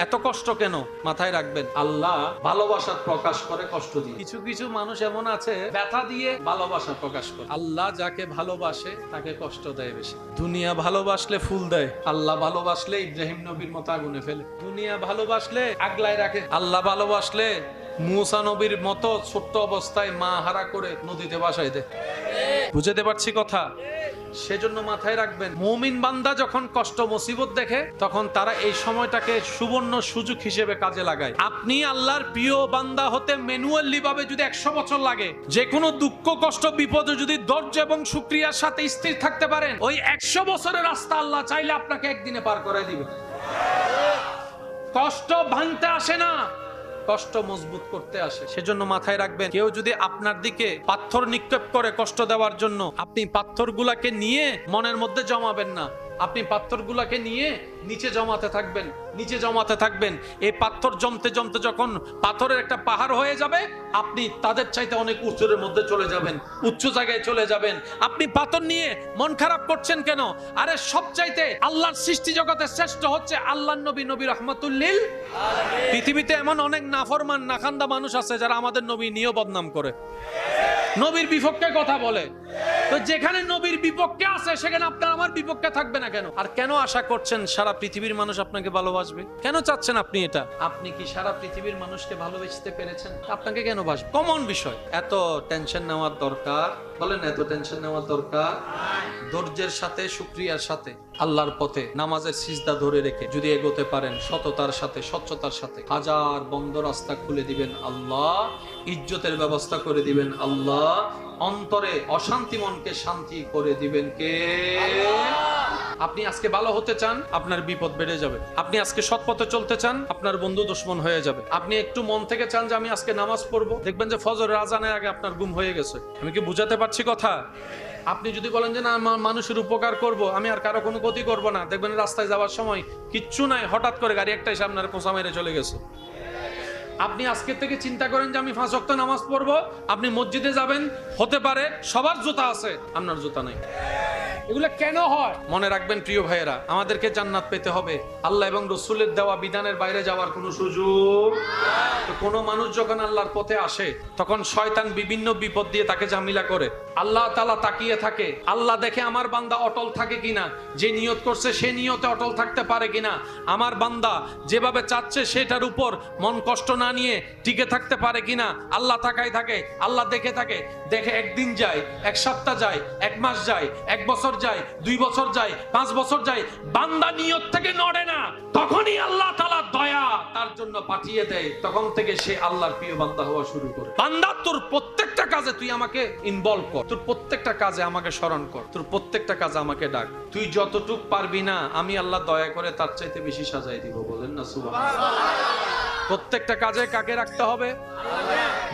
এত কষ্ট কেন? মাথায় রাখবেন, আল্লাহ ভালোবাসার প্রকাশ করে কষ্ট দিয়ে। কিছু কিছু মানুষ এমন আছে ব্যথা দিয়ে ভালোবাসা প্রকাশ করে। আল্লাহ যাকে ভালোবাসে তাকে কষ্ট দেয় বেশি। দুনিয়া ভালোবাসলে ফুল দেয়, আল্লাহ ভালোবাসলে ইব্রাহিম নবীর মতো আগুনে ফেলে। দুনিয়া ভালোবাসলে আগলায় রাখে, আল্লাহ ভালোবাসলে মুসা নবীর মতো ছোট্ট অবস্থায় মা হারা করে নদীতে ভাসায় দেয়। বুঝতে পারছি কথা? সেজন্য মাথায় রাখবেন, মুমিন বান্দা যখন কষ্ট মুসিবত দেখে তখন তারা এই সময়টাকে সুবর্ণ সুযোগ হিসেবে কাজে লাগায়। আপনি আল্লাহর প্রিয় বান্দা হতে ম্যানুয়ালি ভাবে যদি 100 বছর লাগে, যে কোনো দুঃখ কষ্ট বিপদে যদি ধৈর্য এবং শুকরিয়ার সাথে স্থির থাকতে পারেন, ওই 100 বছরের রাস্তা আল্লাহ চাইলে আপনাকে একদিনে পার করে দিবে। কষ্ট ভাঙতে আসে না, কষ্ট মজবুত করতে আসে। সেজন্য মাথায় রাখবেন, কেউ যদি আপনার দিকে পাথর নিক্ষেপ করে কষ্ট দেওয়ার জন্য, আপনি পাথরগুলাকে নিয়ে মনের মধ্যে জমাবেন না, আপনি পাথরগুলাকে নিয়ে নিচে জমাতে থাকবেন, নিচে জমাতে থাকবেন। এই পাথর জমতে জমতে যখন পাথরের একটা পাহাড় হয়ে যাবে, আপনি তাদের চাইতে অনেক উঁচুর মধ্যে চলে যাবেন, উচ্চ জায়গায় চলে যাবেন। আপনি পাথর নিয়ে মন খারাপ করছেন কেন? আরে সবচাইতে আল্লাহর সৃষ্টি জগতে শ্রেষ্ঠ হচ্ছে আল্লাহর নবী, নবী রাহমাতুল লিল আলামিন। পৃথিবীতে এমন অনেক নাফরমান নাখান্দা মানুষ আছে যারা আমাদের নবী নিয়ে বদনাম করে, নবীর বিপক্ষে কথা বলে। তো যেখানে নবীর বিপক্ষে আছে সেখানে আপনার আমার বিপক্ষে থাকবে না কেন? আর কেন আশা করছেন সারা পৃথিবীর মানুষ আপনাকে ভালোবাসবে? কেন চাচ্ছেন আপনি এটা? আপনি কি সারা পৃথিবীর মানুষকে ভালোবাসতে পেরেছেন? আপনাকে কেন বাসবে? কমন বিষয়। এত টেনশন নেওয়ার দরকার? বলেন, এত টেনশন নেওয়ার দরকার? ধৈর্যের সাথে শুকরিয়ার সাথে আল্লাহর পথে নামাজের সিজদা ধরে রেখে যদি এগোতে পারেন, সততার সাথে স্বচ্ছতার সাথে, হাজার বন্ধ রাস্তা খুলে দিবেন আল্লাহ, ইজ্জতের ব্যবস্থা করে দিবেন আল্লাহ, অন্তরে অশান্তি মনকে শান্তি করে দিবেন কে? আপনি আজকে ভালো হতে চান, আপনার বিপদ বেড়ে যাবে। আপনি আজকে সৎ পথে চলতে চান, আপনার বন্ধু দুশমন হয়ে যাবে। আপনি একটু মন থেকে চান যে আমি আজকে নামাজ পড়বো, দেখবেন যে ফজরের আজানের আগে আপনার ঘুম হয়ে গেছে। আমি কি বুঝাতে পারছি কথা? আপনি যদি বলেন যে না, মানুষের উপকার করব, আমি আর কারো কোনো ক্ষতি করব না, দেখবেন রাস্তায় যাওয়ার সময় কিচ্ছু নাই, হঠাৎ করে গাড়ি একটা এসে আপনার কোঁচা মেরে চলে গেছে। আপনি আজকে থেকে চিন্তা করেন যে আমি 5 ওয়াক্ত নামাজ পড়বো, আপনি মসজিদে যাবেন, হতে পারে সবার জুতা আছে, আপনার জুতা নাই। এগুলো কেন হয়? মনে রাখবেন প্রিয় ভাইয়েরা, আমাদেরকে জান্নাত পেতে হবে, আল্লাহ এবং রাসূলের দেওয়া বিধানের বাইরে যাওয়ার কোনো সুযোগ। তো কোনো মানুষ যখন আল্লাহর পথে আসে, তখন শয়তান বিভিন্ন বিপদ দিয়ে তাকে ঝামেলা করে। আল্লাহ তাআলা তাকিয়ে থাকে, আল্লাহ দেখে আমার বান্দা অটল থাকে কিনা, যে নিয়ত করছে সে নিয়তে অটল থাকতে পারে কিনা, আমার বান্দা যেভাবে চাচ্ছে সেটার উপর মন কষ্ট না নিয়ে টিকে থাকতে পারে কিনা। আল্লাহ তাকায় থাকে, আল্লাহ দেখে থাকে। দেখে একদিন যায়, 1 সপ্তাহ যায়, 1 মাস যায়, 1 বছর যায়, 2 বছর যায়, 5 বছর যায়, বান্দা নিয়ত থেকে নড়ে না, তখনই আল্লাহ তাআলা দয়া তার জন্য পাঠিয়ে দেয়। তখন থেকে সে আল্লাহর প্রিয় বান্দা হওয়া শুরু করে। বান্দা, তোর প্রত্যেকটা কাজে তুই আমাকে ইনভলভ কর, তোর প্রত্যেকটা কাজে আমাকে স্মরণ কর, তোর প্রত্যেকটা কাজে আমাকে ডাক। তুই যতটুক পারবি না, আমি আল্লাহ দয়া করে তার চাইতে বেশি সাজাই দিব। বলেন না সুবহানাল্লাহ। প্রত্যেকটা কাজে কাকে রাখতে হবে?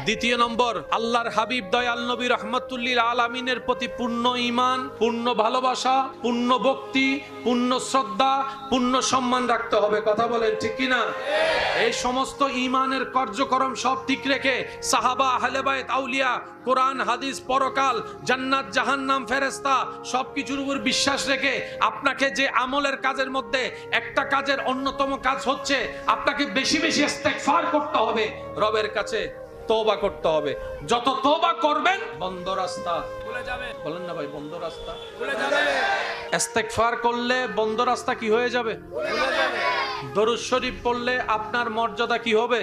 দ্বিতীয় নম্বর, আল্লাহর হাবিব দয়াল নবী রাহমাতুল লিল আলামিনের প্রতি পূর্ণ ঈমান, পূর্ণ ভালোবাসা, পূর্ণ ভক্তি, পূর্ণ শ্রদ্ধা, পূর্ণ সম্মান রাখতে হবে। কথা বলেন ঠিক কি না? এই সমস্ত ঈমানের কার্যক্রম সব ঠিক রেখে সাহাবা, আহলে বাইত, আউলিয়া, কোরআন, হাদিস, পরকাল, জান্নাত, জাহান্নাম, ফেরেশতা সবকিছুর উপর বিশ্বাস রেখে আপনাকে যে আমলের কাজের মধ্যে একটা কাজের অন্যতম কাজ হচ্ছে আপনাকে বেশি বেশি ইস্তেগফার করতে হবে, রবের কাছে তওবা করতে হবে। যত তওবা করবেন বন্ধ রাস্তা খুলে যাবে। বলেন না ভাই, বন্ধ রাস্তা খুলে যাবে। ইস্তেগফার করলে বন্ধ রাস্তা কি হয়ে যাবে? খুলে যাবে। দরুদ শরীফ পড়লে আপনার মর্যাদা কি হবে?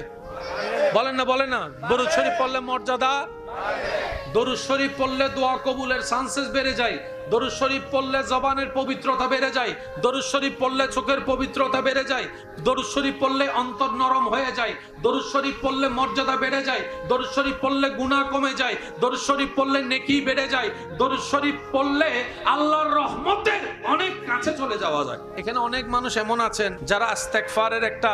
বলেন না, বলেন না। দরুদ শরীফ পড়লে মর্যাদা বাড়বে। দরুদ শরীফ পড়লে দোয়া কবুলের চান্সেস বেড়ে যায়। দরুদ শরীফ পড়লে জবানের পবিত্রতা বেড়ে যায়। দরুদ শরীফ পড়লে চোখের পবিত্রতা বেড়ে যায়। দরুদ শরীফ পড়লে অন্তর নরম হয়ে যায়। দরুদ শরীফ পড়লে মর্যাদা বেড়ে যায়। দরুদ শরীফ পড়লে গুনাহ কমে যায়। দরুদ শরীফ পড়লে নেকি বেড়ে যায়। দরুদ শরীফ পড়লে আল্লাহর রহমতের অনেক কাছে চলে যাওয়া যায়। এখানে অনেক মানুষ এমন আছেন যারা ইস্তেগফারের একটা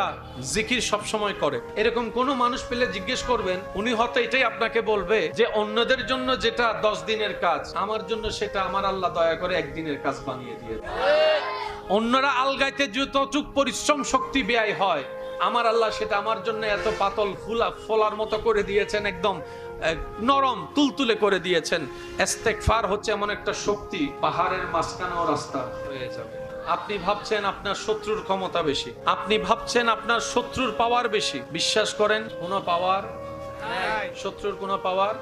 জিকির সব সময় করে। এরকম কোন মানুষ পেলে জিজ্ঞেস করবেন, উনি হয়তো এটাই আপনাকে বলবে যে অন্যদের জন্য যেটা 10 দিনের কাজ, আমার জন্য সেটা আমার আল্লাহ দয়া করে 1 দিনের কাজ বানিয়ে দিয়ে। অন্যরা আলগাইতে যতটুক পরিশ্রম শক্তি ব্যয় হয়, আমার আল্লাহ সেটা আমার জন্য এত পাতল ফোলার মতো করে দিয়েছেন, একদম নরম তুলতুলে করে দিয়েছেন। ইস্তেগফার হচ্ছে এমন একটা শক্তি, পাহাড়ের মাঝখানেও রাস্তা হয়ে যাবে। আপনি ভাবছেন আপনার শত্রুর ক্ষমতা বেশি, আপনি ভাবছেন আপনার শত্রুর পাওয়ার বেশি। বিশ্বাস করেন কোনো পাওয়ার, শত্রুর কোনো পাওয়ার।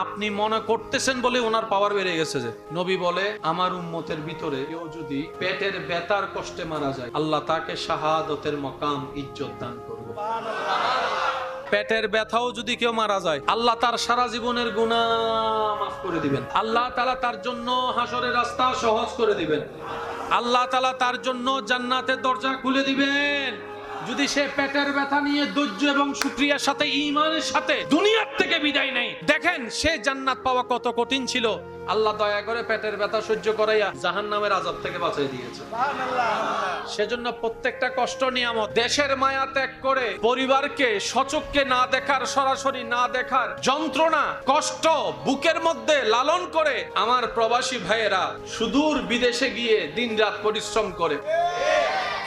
আপনি মনে করতেছেন বলে ওনার পাওয়ার বেড়ে গেছে। যে নবী বলে, আমার উম্মতের ভিতরে কেউ যদি পেটের ব্যথার কষ্টে মারা যায়, আল্লাহ তাকে শাহাদতের মকাম ইজ্জত দান করবে। পেটের ব্যথাও যদি কেউ মারা যায়, আল্লাহ তার সারা জীবনের গুনাহ মাফ করে দিবেন। আল্লাহ তাআলা তার জন্য হাসরের রাস্তা সহজ করে দিবেন। আল্লাহ তাআলা তার জন্য জান্নাতের দরজা খুলে দিবেন। যদি সে পেটের ব্যথা নিয়ে ধৈর্য এবং শুকরিয়ার সাথে, ঈমানের সাথে দুনিয়ার থেকে বিদায় নেয়, দেখেন সে জান্নাত পাওয়া কত কঠিন ছিল। আল্লাহ দয়া করে পেটের ব্যথা সহ্য করাইয়া জাহান্নামের আযাব থেকে বাঁচাই দিয়েছে। সেজন্য প্রত্যেকটা কষ্ট নিয়ামত। দেশের মায়া ত্যাগ করে পরিবারকে সচক্ষে না দেখার, সরাসরি না দেখার যন্ত্রণা, কষ্ট বুকের মধ্যে লালন করে আমার প্রবাসী ভাইয়েরা সুদূর বিদেশে গিয়ে দিনরাত পরিশ্রম করে,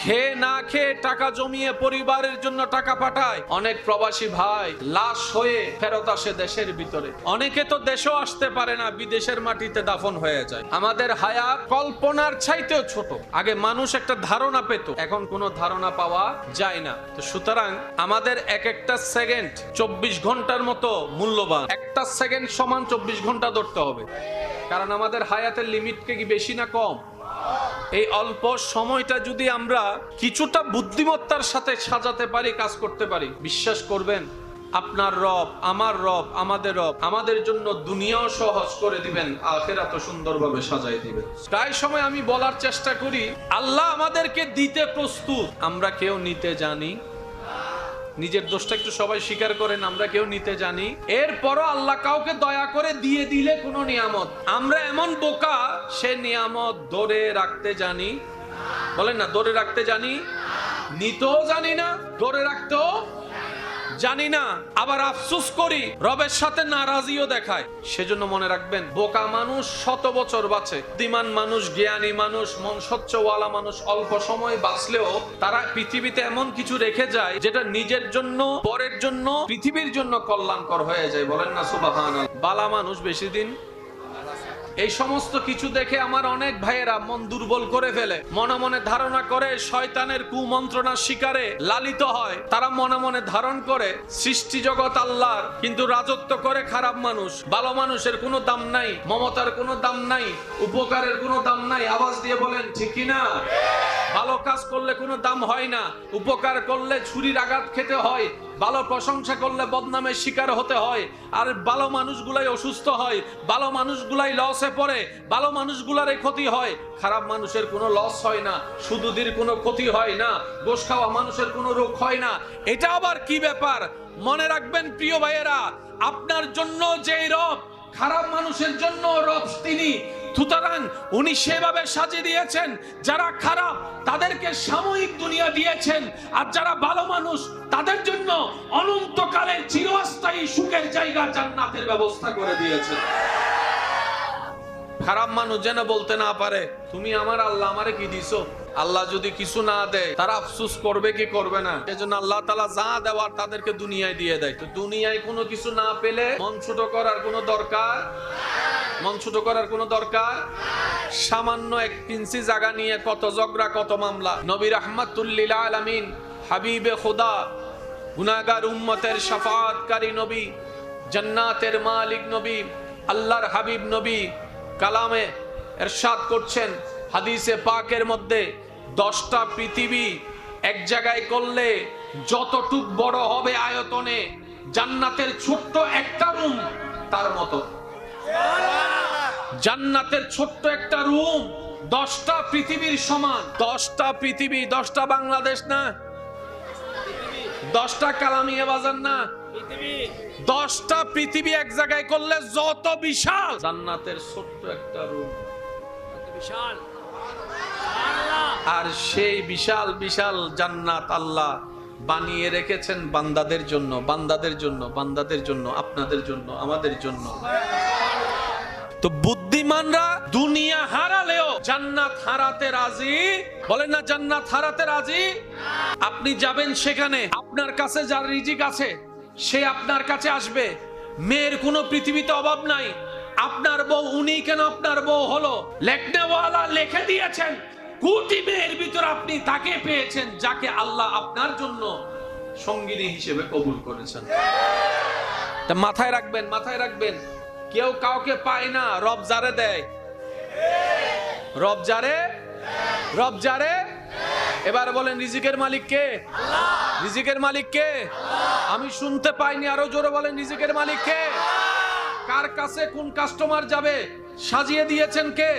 খেয়ে না খেয়ে টাকা জমিয়ে পরিবারের জন্য টাকা পাঠায়। অনেক প্রবাসী ভাই লাশ হয়ে ফেরত আসে দেশের ভিতরে। অনেকে তো দেশেও আসতে পারে না, বিদেশের মাটিতে দাফন হয়ে যায়। আমাদের হায়াত কল্পনার চাইতেও ছোট। আগে মানুষ একটা ধারণা পেত, এখন কোনো ধারণা পাওয়া যায় না। তো সুতরাং আমাদের এক একটা সেকেন্ড 24 ঘন্টার মতো মূল্যবান। একটা সেকেন্ড সমান 24 ঘন্টা ধরতে হবে, কারণ আমাদের হায়াতের লিমিটকে কি বেশি না কম? এই অল্প সময়টা যদি আমরা কিছুটা বুদ্ধিমত্তার সাথে সাজাতে পারি, কাজ করতে পারি, বিশ্বাস করবেন আপনার রব, আমার রব, আমাদের রব আমাদের জন্য দুনিয়াও সহজ করে দিবেন, আখিরাতও সুন্দরভাবে সাজাই দিবেন। প্রায় সময় আমি বলার চেষ্টা করি, আল্লাহ আমাদেরকে দিতে প্রস্তুত, আমরা কেউ নিতে জানি। নিজের দোষটা একটু সবাই স্বীকার করেন, আমরা কেউ নিতে জানি। এরপরও আল্লাহ কাউকে দয়া করে দিয়ে দিলে কোনো নিয়ামত, আমরা এমন বোকা, সে নিয়ামত ধরে রাখতে জানি। বলেন না, ধরে রাখতে জানি, নিতেও জানি না, ধরে রাখতেও জানি না। আবার আফসোস করি, রবের সাথে নারাজিও দেখায়। সেজন্য মনে রাখবেন, বোকা মানুষ 100 বছর বাঁচে, বুদ্ধিমান মানুষ, জ্ঞানী মানুষ, মন স্বচ্ছওয়ালা মানুষ অল্প সময় বাঁচলেও তারা পৃথিবীতে এমন কিছু রেখে যায় যেটা নিজের জন্য, পরের জন্য, পৃথিবীর জন্য কল্যাণকর হয়ে যায়। বলেন না সুবহানাল্লাহ। বালা মানুষ বেশি দিন। এই সমস্ত কিছু দেখে আমার অনেক ভাইয়েরা মন দুর্বল করে ফেলে, মনে মনে ধারণা করে শয়তানের কুমন্ত্রণার শিকারে লালিত হয়। তারা মনে মনে ধারণ করে সৃষ্টি জগৎ আল্লাহর, কিন্তু রাজত্ব করে খারাপ মানুষ। ভালো মানুষের কোনো দাম নাই, মমতার কোনো দাম নাই, উপকারের কোনো দাম নাই। আওয়াজ দিয়ে বলেন ঠিক কি না? ভালো কাজ করলে কোনো দাম হয় না, উপকার করলে ছুরির আঘাত খেতে হয়, ভালো প্রশংসা করলে বদনামের শিকার হতে হয়। আর ভালো মানুষগুলাই অসুস্থ হয়, ভালো মানুষগুলাই লসে পড়ে, ভালো মানুষগুলারই ক্ষতি হয়। খারাপ মানুষের কোনো লস হয় না, সুদূর কোনো ক্ষতি হয় না, গোশ খাওয়া মানুষের কোনো রোগ হয় না। এটা আবার কি ব্যাপার? মনে রাখবেন প্রিয় ভাইয়েরা, আপনার জন্য যেই রব, খারাপ মানুষের জন্য রব তিনি। সুতরাং উনি সেভাবে সাজিয়ে দিয়েছেন, যারা খারাপ তাদেরকে সাময়িক দুনিয়া দিয়েছেন, আর যারা ভালো মানুষ তাদের জন্য অনন্তকালের চিরস্থায়ী সুখের জায়গা জান্নাতের ব্যবস্থা করে দিয়েছেন। খারাপ মানুষ যেন বলতে না পারে, তুমি আমার আল্লাহ আমারে কি দিছো। আল্লাহ যদি কিছু না দেয় তারা আফসোস করবে কি করবে না? এজন্য আল্লাহ তাআলা যা দেওয়ার তাদেরকে দুনিয়ায় দিয়ে দেয়। তো দুনিয়ায় কোনো কিছু না পেলে মন ছোট করার কোনো দরকার, মন ছোট করার কোনো দরকার। সামান্য এক ইঞ্চি জায়গা নিয়ে কত ঝগড়া, কত মামলা। নবী রাহমাতুল লিল আলামিন, হাবিবে খোদা, গুনাহগার উম্মতের শাফাআতকারী নবী, জান্নাতের মালিক নবী, আল্লাহর হাবিব নবী কালামে ইরশাদ করছেন, হাদিসে পাকের মধ্যে 10টা পৃথিবী এক জায়গায় করলে যতটুক বড় হবে আয়তনে, জান্নাতের ছোট্ট একটা রুম তার মতো। জান্নাতের ছোট্ট একটা রুম 10টা পৃথিবীর সমান। 10টা পৃথিবী, 10টা বাংলাদেশ না, 10টা কালামিয়া বাজার না, 10টা পৃথিবী এক জায়গায় করলে যত বিশাল, জান্নাতের ছোট্ট একটা রুম বিশাল। আর সেই বিশাল বিশাল জান্নাত আল্লাহ বানিয়ে রেখেছেন বান্দাদের জন্য, বান্দাদের জন্য, বান্দাদের জন্য, আপনাদের জন্য, আমাদের জন্য। তো বুদ্ধিমানরা দুনিয়া হারালেও জান্নাত হারাতে রাজি। বলেন না, জান্নাত হারাতে রাজি। আপনি যাবেন সেখানে, আপনার কাছে যার রিজিক আছে সে আপনার কাছে আসবে। মেয়ের কোনো পৃথিবীতে অভাব নাই। আপনার বউ, উনি কেন আপনার বউ হলো? লেখনেওয়ালা লিখে দিয়েছেন কোটি মেয়ের ভিতর আপনি তাকে পেয়েছেন যাকে আল্লাহ আপনার জন্য সঙ্গিনী হিসেবে কবুল করেছেন। তা মাথায় রাখবেন, মাথায় রাখবেন, কেউ কাউকে পায় না, রব যারে দেয়, রব যারে। এবার বলেন রিজিকের মালিক কে? রিজিকের মালিক কে? আমি শুনতে পাইনি, আরো জোরে বলেন রিজিকের মালিক কে? কার কাছে কোন কাস্টমার যাবে সাজিয়ে দিয়েছেন কে?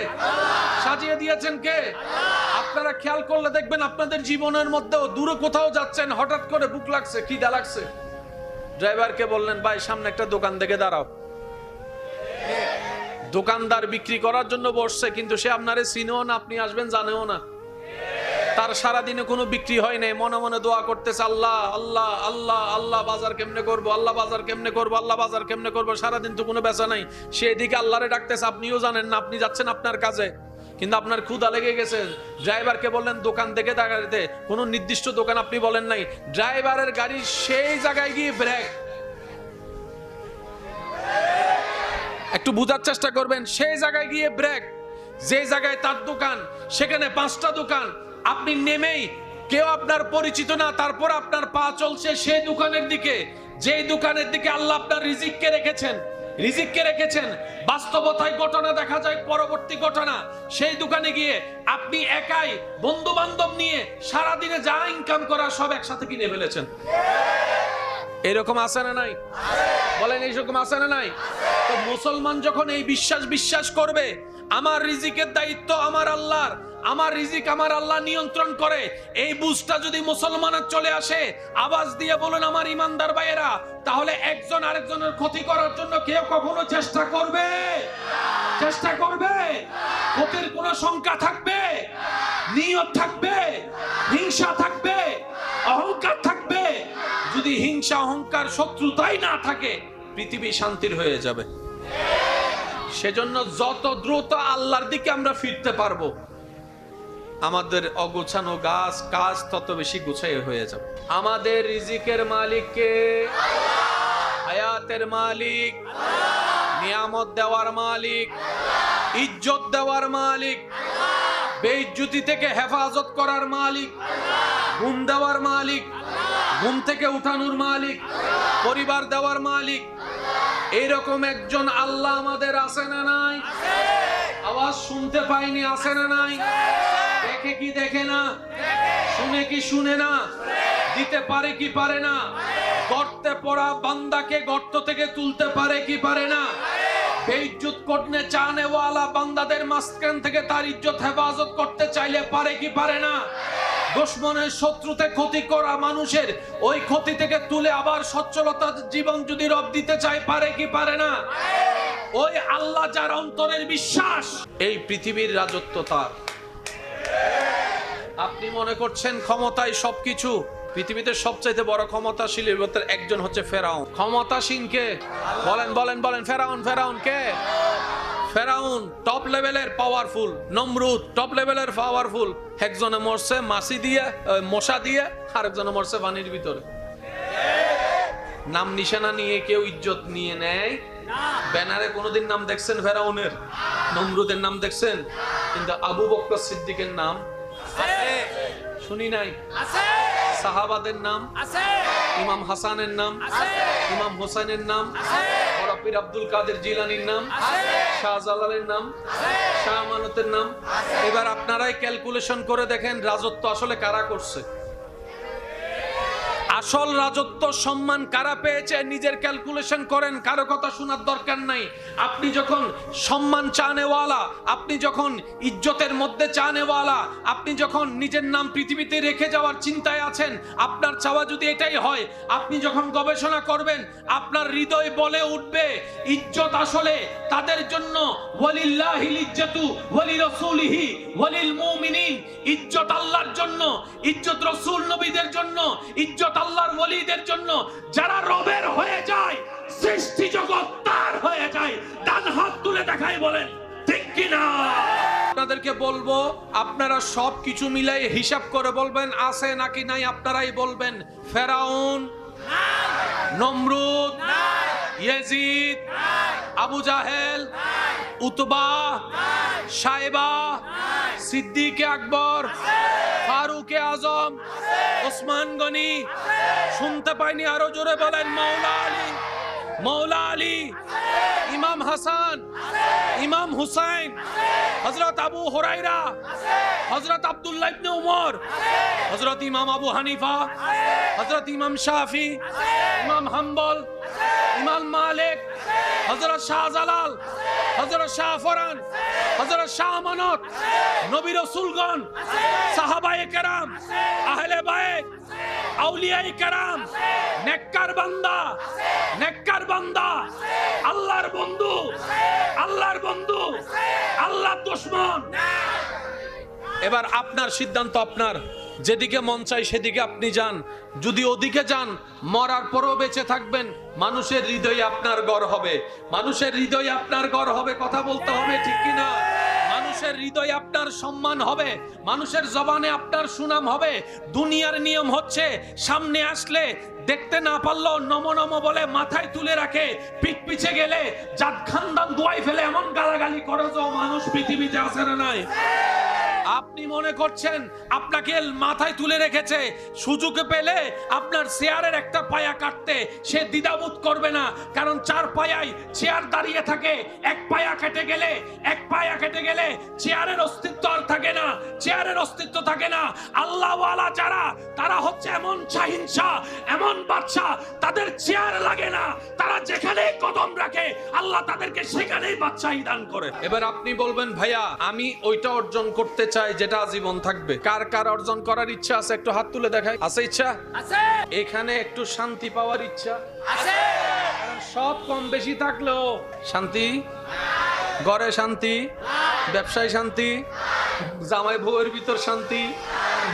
সাজিয়ে দিয়েছেন কে? আপনারা খেয়াল করলে দেখবেন আপনাদের জীবনের মধ্যেও দূরে কোথাও যাচ্ছেন, হঠাৎ করে বুক লাগছে, খিদা লাগছে, ড্রাইভারকে বললেন ভাই সামনে একটা দোকান দেখে দাঁড়াও। দোকানদার বিক্রি করার জন্য বসছে, কিন্তু সে আপনারে চিনেও না, আপনি আসবেন জানেও না। তার সারাদিনে কোনো বিক্রি হয় নাই, মনে মনে দোয়া করতেছে, আল্লাহ আল্লাহ আল্লাহ আল্লাহ বাজার কেমনে করবো, আল্লাহ বাজার কেমনে করবো, আল্লাহ বাজার কেমনে করবো। সারাদিন তো কোনো বেচা নাই, সে এদিকে আল্লাহরে ডাকতেছে, আপনিও জানেন না, আপনি যাচ্ছেন আপনার কাজে, কিন্তু আপনার ক্ষুধা লেগে গেছে। ড্রাইভারকে বললেন দোকান দেখে দাঁড়াতে, কোনো নির্দিষ্ট দোকান আপনি বলেন নাই, ড্রাইভারের গাড়ি সেই জায়গায় গিয়ে ব্রেক। একটু বুঝার চেষ্টা করবেন, সেই জায়গায় গিয়ে ব্রেক, যে জায়গায় তার দোকান সেখানে 5টা দোকান, আপনি নেমেই কেউ আপনার পরিচিত না, তারপর আপনার পা চলছে সেই দোকানের দিকে, যেই দোকানের দিকে আল্লাহ আপনার রিজিককে রেখেছেন। বাস্তবতায় ঘটনা দেখা যায়, পরবর্তী ঘটনা, সেই দোকানে গিয়ে আপনি একাই বন্ধু বান্ধব নিয়ে সারাদিনে যা ইনকাম করা সব একসাথে কিনে ফেলেছেন। এরকম আছে না নাই? বলেন এইরকম আছে না নাই? তো মুসলমান যখন এই বিশ্বাস করবে আমার রিজিকের দায়িত্ব আমার আল্লাহর, আমার রিজিক আমার আল্লাহ নিয়ন্ত্রণ করে, এই বুঝটা যদি মুসলমানের চলে আসে, আওয়াজ দিয়ে বলুন আমার ইমানদার ভাইয়েরা, তাহলে একজন আরেকজনের ক্ষতি করার জন্য কেউ কখনো চেষ্টা করবে? ক্ষতির কোনো শঙ্কা থাকবে? নিয়ত থাকবে? হিংসা থাকবে? অহংকার থাকবে? যদি হিংসা অহংকার শত্রুতাই না থাকে, পৃথিবী শান্তির হয়ে যাবে। সেজন্য যত দ্রুত আল্লাহর দিকে আমরা ফিরতে পারবো, আমাদের অগোছানো কাজ তত বেশি গুছাই হয়ে যাবে। আমাদের রিজিকের মালিক কে? হায়াতের মালিক, নিয়ামত দেওয়ার মালিক, ইজ্জত দেওয়ার মালিক, বেইজ্জতি থেকে হেফাজত করার মালিক, ঘুম দেওয়ার মালিক, ঘুম থেকে উঠানোর মালিক, পরিবার দেওয়ার মালিক। এইরকম একজন আল্লাহ আমাদের আছে না নাই? আওয়াজ শুনতে পাইনি, আছে না নাই? দেখে কি দেখে না? শুনে কি শুনে না? দিতে পারে কি পারে না? গর্তে পড়া বান্দাকে গর্ত থেকে তুলতে পারে কি পারে না? বেইজ্জত করতে চানেওয়ালা বান্দাদের মাঝখান থেকে তার ইজ্জত হেফাজত করতে চাইলে পারে কি পারে না? দুশমনের শত্রুতে ক্ষতি করা মানুষের ওই ক্ষতি থেকে তুলে আবার সচ্ছলতা জীবন যদি রব দিতে চায়, পারে কি পারে না? ওই আল্লাহ যার অন্তরের বিশ্বাস, এই পৃথিবীর রাজত্ব তার। আপনি মনে করছেন ক্ষমতায় সবকিছু? পৃথিবীতে সবচাইতে বড় ক্ষমতাশীলের ভিতর একজন হচ্ছে ফেরাউন। ক্ষমতাসীন কে? বলেন ফেরাউন কে? ফেরাউন টপ লেভেলের পাওয়ারফুল, নমরুদ টপ লেভেলের পাওয়ারফুল। একজনে মরছে মাছি দিয়ে, মশা দিয়ে, আরেকজনে মরছে পানির ভিতরে। নাম নিশানা নিয়ে কেউ ইজ্জত নিয়ে নেয়? ব্যানারে কোনোদিন নাম দেখছেন ফেরাউনের? নমরুদের নাম দেখছেন? কিন্তু আবু বকর সিদ্দিকের নাম শুনি নাই? সাহাবাদের নাম, ইমাম হাসানের নাম, ইমাম হোসেনের নাম, পীর আব্দুল কাদের জিলানির নাম, শাহজালালের নাম, শাহ আমানতের নাম। এবার আপনারাই ক্যালকুলেশন করে দেখেন রাজত্ব আসলে কারা করছে, আসল রাজত্ব সম্মান কারা পেয়েছে। নিজের ক্যালকুলেশন করেন, কারো কথা শোনার দরকার নাই। আপনি যখন সম্মান চানেওয়ালা, আপনি যখন ইজ্জতের মধ্যে চানেওয়ালা, আপনি যখন নিজের নাম পৃথিবীতে রেখে যাওয়ার চিন্তায় আছেন, আপনার চাওয়া যদি এটাই হয়, আপনি যখন গবেষণা করবেন আপনার হৃদয় বলে উঠবে ইজ্জত আসলে তাদের জন্য, ওয়ালিল্লাহিল ইজ্জাতু ওয়ালিরাসূলিহি ওয়ালিল মুমিনিন। ইজ্জত আল্লাহর জন্য, ইজ্জত রাসূল নবীদের জন্য, ইজ্জত আল্লাহর ওলিদের জন্য। যারা রবের হয়ে যায়, সৃষ্টি জগৎ তার হয়ে যায়। ডান হাত তুলে দেখাই বলেন ঠিক কি না? আপনাদেরকে বলবো, আপনারা সবকিছু মিলাই হিসাব করে বলবেন আছে নাকি নাই। আপনারাই বলবেন ফেরাউন, নমরুদ, ইয়াজিদ, আবু জাহেল, উতবা, সাইবা, সিদ্দিকে আকবর, ফারুকে আজম, ওসমান গনি, শুনতে পাইনি, আরো জোরে বলেন। মাওলা আলী, মাওলা আলী, ইমাম হাসান, ইমাম হুসাইন, হযরত আবু হুরায়রা, হযরত আব্দুল্লাহ ইবনে উমর, হযরত ইমাম আবু হানিফা, হযরত ইমাম শাফি, ইমাম হাম্বল, ইমাম মালিক, হযরত শাহজালাল, হযরত শাহ ফরান, হযরত শাহ আমানত, নবী রাসূলগণ, সাহাবায়ে কেরাম, আহলে বাইত, আউলিয়ায়ে কেরাম, নেককার বান্দা, নেককার বান্দা, আল্লাহর বন্ধু, আল্লাহর বন্ধু, আল্লাহর দুশমন। এবার আপনার সিদ্ধান্ত, আপনার যেদিকে মন চাই সেদিকে আপনি যান। যদি ওদিকে যান, মরার পরও বেঁচে থাকবেন, মানুষের হৃদয়ে আপনার গড় হবে, মানুষের হৃদয়ে আপনার গড় হবে। কথা বলতে হবে, ঠিক কিনা? মানুষের হৃদয়ে আপনার সম্মান হবে, মানুষের জবানে আপনার সুনাম হবে। দুনিয়ার নিয়ম হচ্ছে সামনে আসলে দেখতে না পারলেও নম নম বলে মাথায় তুলে রাখে, পিঠ পিছে গেলে জাত খানদান দোয়াই ফেলে, এমন গালাগালি করে যে মানুষ পৃথিবীতে আছে না নাই? আপনি মনে করছেন আপনাকে মাথায় তুলে রেখেছে, সুযোগ পেলে আপনার চেয়ারের একটা পায়া কাটতে সে দ্বিধাবোধ করবে না, কারণ চার পায়ায় চেয়ার দাঁড়িয়ে থাকে। এক পায়া কেটে গেলে, এক পায়া কেটে গেলে চেয়ারের অস্তিত্ব আর থাকে না, চেয়ারের অস্তিত্ব থাকে না। আল্লাহওয়ালা যারা, তারা হচ্ছে এমন শাহিনশাহ, এমন বাদশা, তাদের চেয়ার লাগে না, তারা যেখানে কদম রাখে আল্লাহ তাদেরকে সেখানেই বাদশাহী দান করে। এবার আপনি বলবেন, ভাইয়া আমি ওইটা অর্জন করতে চাই যেটা আজীবন থাকবে। কার কার অর্জন করার ইচ্ছা আছে? একটু হাত তুলে দেখায়। আছে ইচ্ছা? আছে। এখানে একটু শান্তি পাওয়ার ইচ্ছা আছে? সব কম বেশি থাকলেও শান্তি, ঘরে শান্তি, ব্যবসায় শান্তি, জামাই বউয়ের ভিতর শান্তি,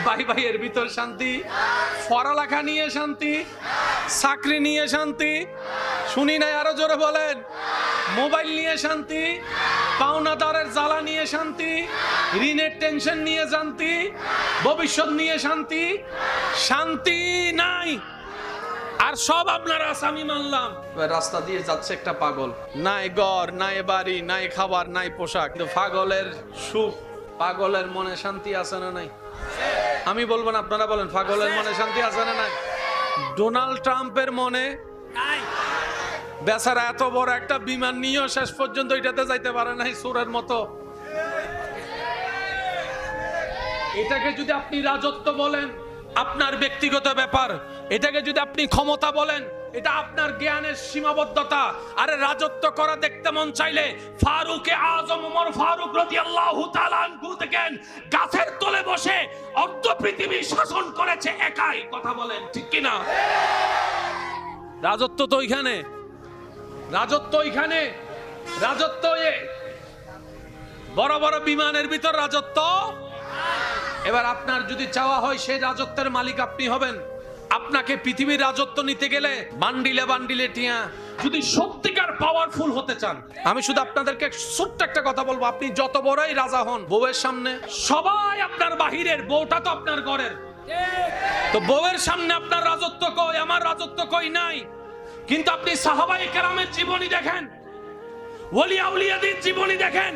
ভাই ভাইয়ের ভিতর শান্তি, পড়ালেখা নিয়ে শান্তি, চাকরি নিয়ে শান্তি, শুনি নাই, আরো জোরে বলেন। মোবাইল নিয়ে শান্তি, পাওনাদারের জ্বালা নিয়ে শান্তি, ঋণের টেনশন নিয়ে শান্তি, ভবিষ্যৎ নিয়ে শান্তি, শান্তি নাই। আর সব আপনার আসামি মানলাম। রাস্তা দিয়ে যাচ্ছে একটা পাগল, নাই ঘর, নাই বাড়ি, নাই খাবার, নাই পোশাক, কিন্তু পাগলের সুখ, পাগলের মনে শান্তি আছে না নাই? আমি বলবো না, আপনারা বলেন, পাগলের মনে শান্তি আছে না নাই? ডোনাল্ড ট্রাম্পের মনে নাই। বেচারা এত বড় একটা বিমান নিয়েও শেষ পর্যন্ত এটাতে যাইতে পারে নাই, চোরের মতো। এটাকে যদি আপনি রাজত্ব বলেন, আপনার ব্যক্তিগত ব্যাপার। এটাকে যদি আপনি ক্ষমতা বলেন, এটা আপনার জ্ঞানের সীমাবদ্ধতা। আরে রাজত্ব করা দেখতে মন চাইলে ফারুকে আজম ওমর ফারুক রাদিয়াল্লাহু তাআলা আনহু দেখেন, গাছের তলে বসে অর্ধ পৃথিবী শাসন করেছে একাই। কথা বলেন, ঠিক কিনা? রাজত্ব তো ওইখানে, রাজত্ব ওইখানে, রাজত্ব বড় বড় বিমানের ভিতর রাজত্ব। এবার আপনার যদি চাওয়া হয় সেই রাজত্বের মালিক আপনি হবেন, আপনাকে পৃথিবীর রাজত্ব নিতে গেলে বান্ডিলে বান্ডিলে টিয়া। যদি সত্যিকার পাওয়ারফুল হতে চান, আমি শুধু আপনাদেরকে ছোট্ট একটা কথা বলবো, আপনি যত বড়ই রাজা হন, বউয়ের সামনে সবাই আপনার বাহিরের, বউটা তো আপনার ঘরের। তো বউয়ের সামনে আপনার রাজত্ব কই? আমার রাজত্ব কই? নাই। কিন্তু আপনি সাহাবায়ে কেরামের জীবনী দেখেন, ওলি আউলিয়াদের জীবনী দেখেন,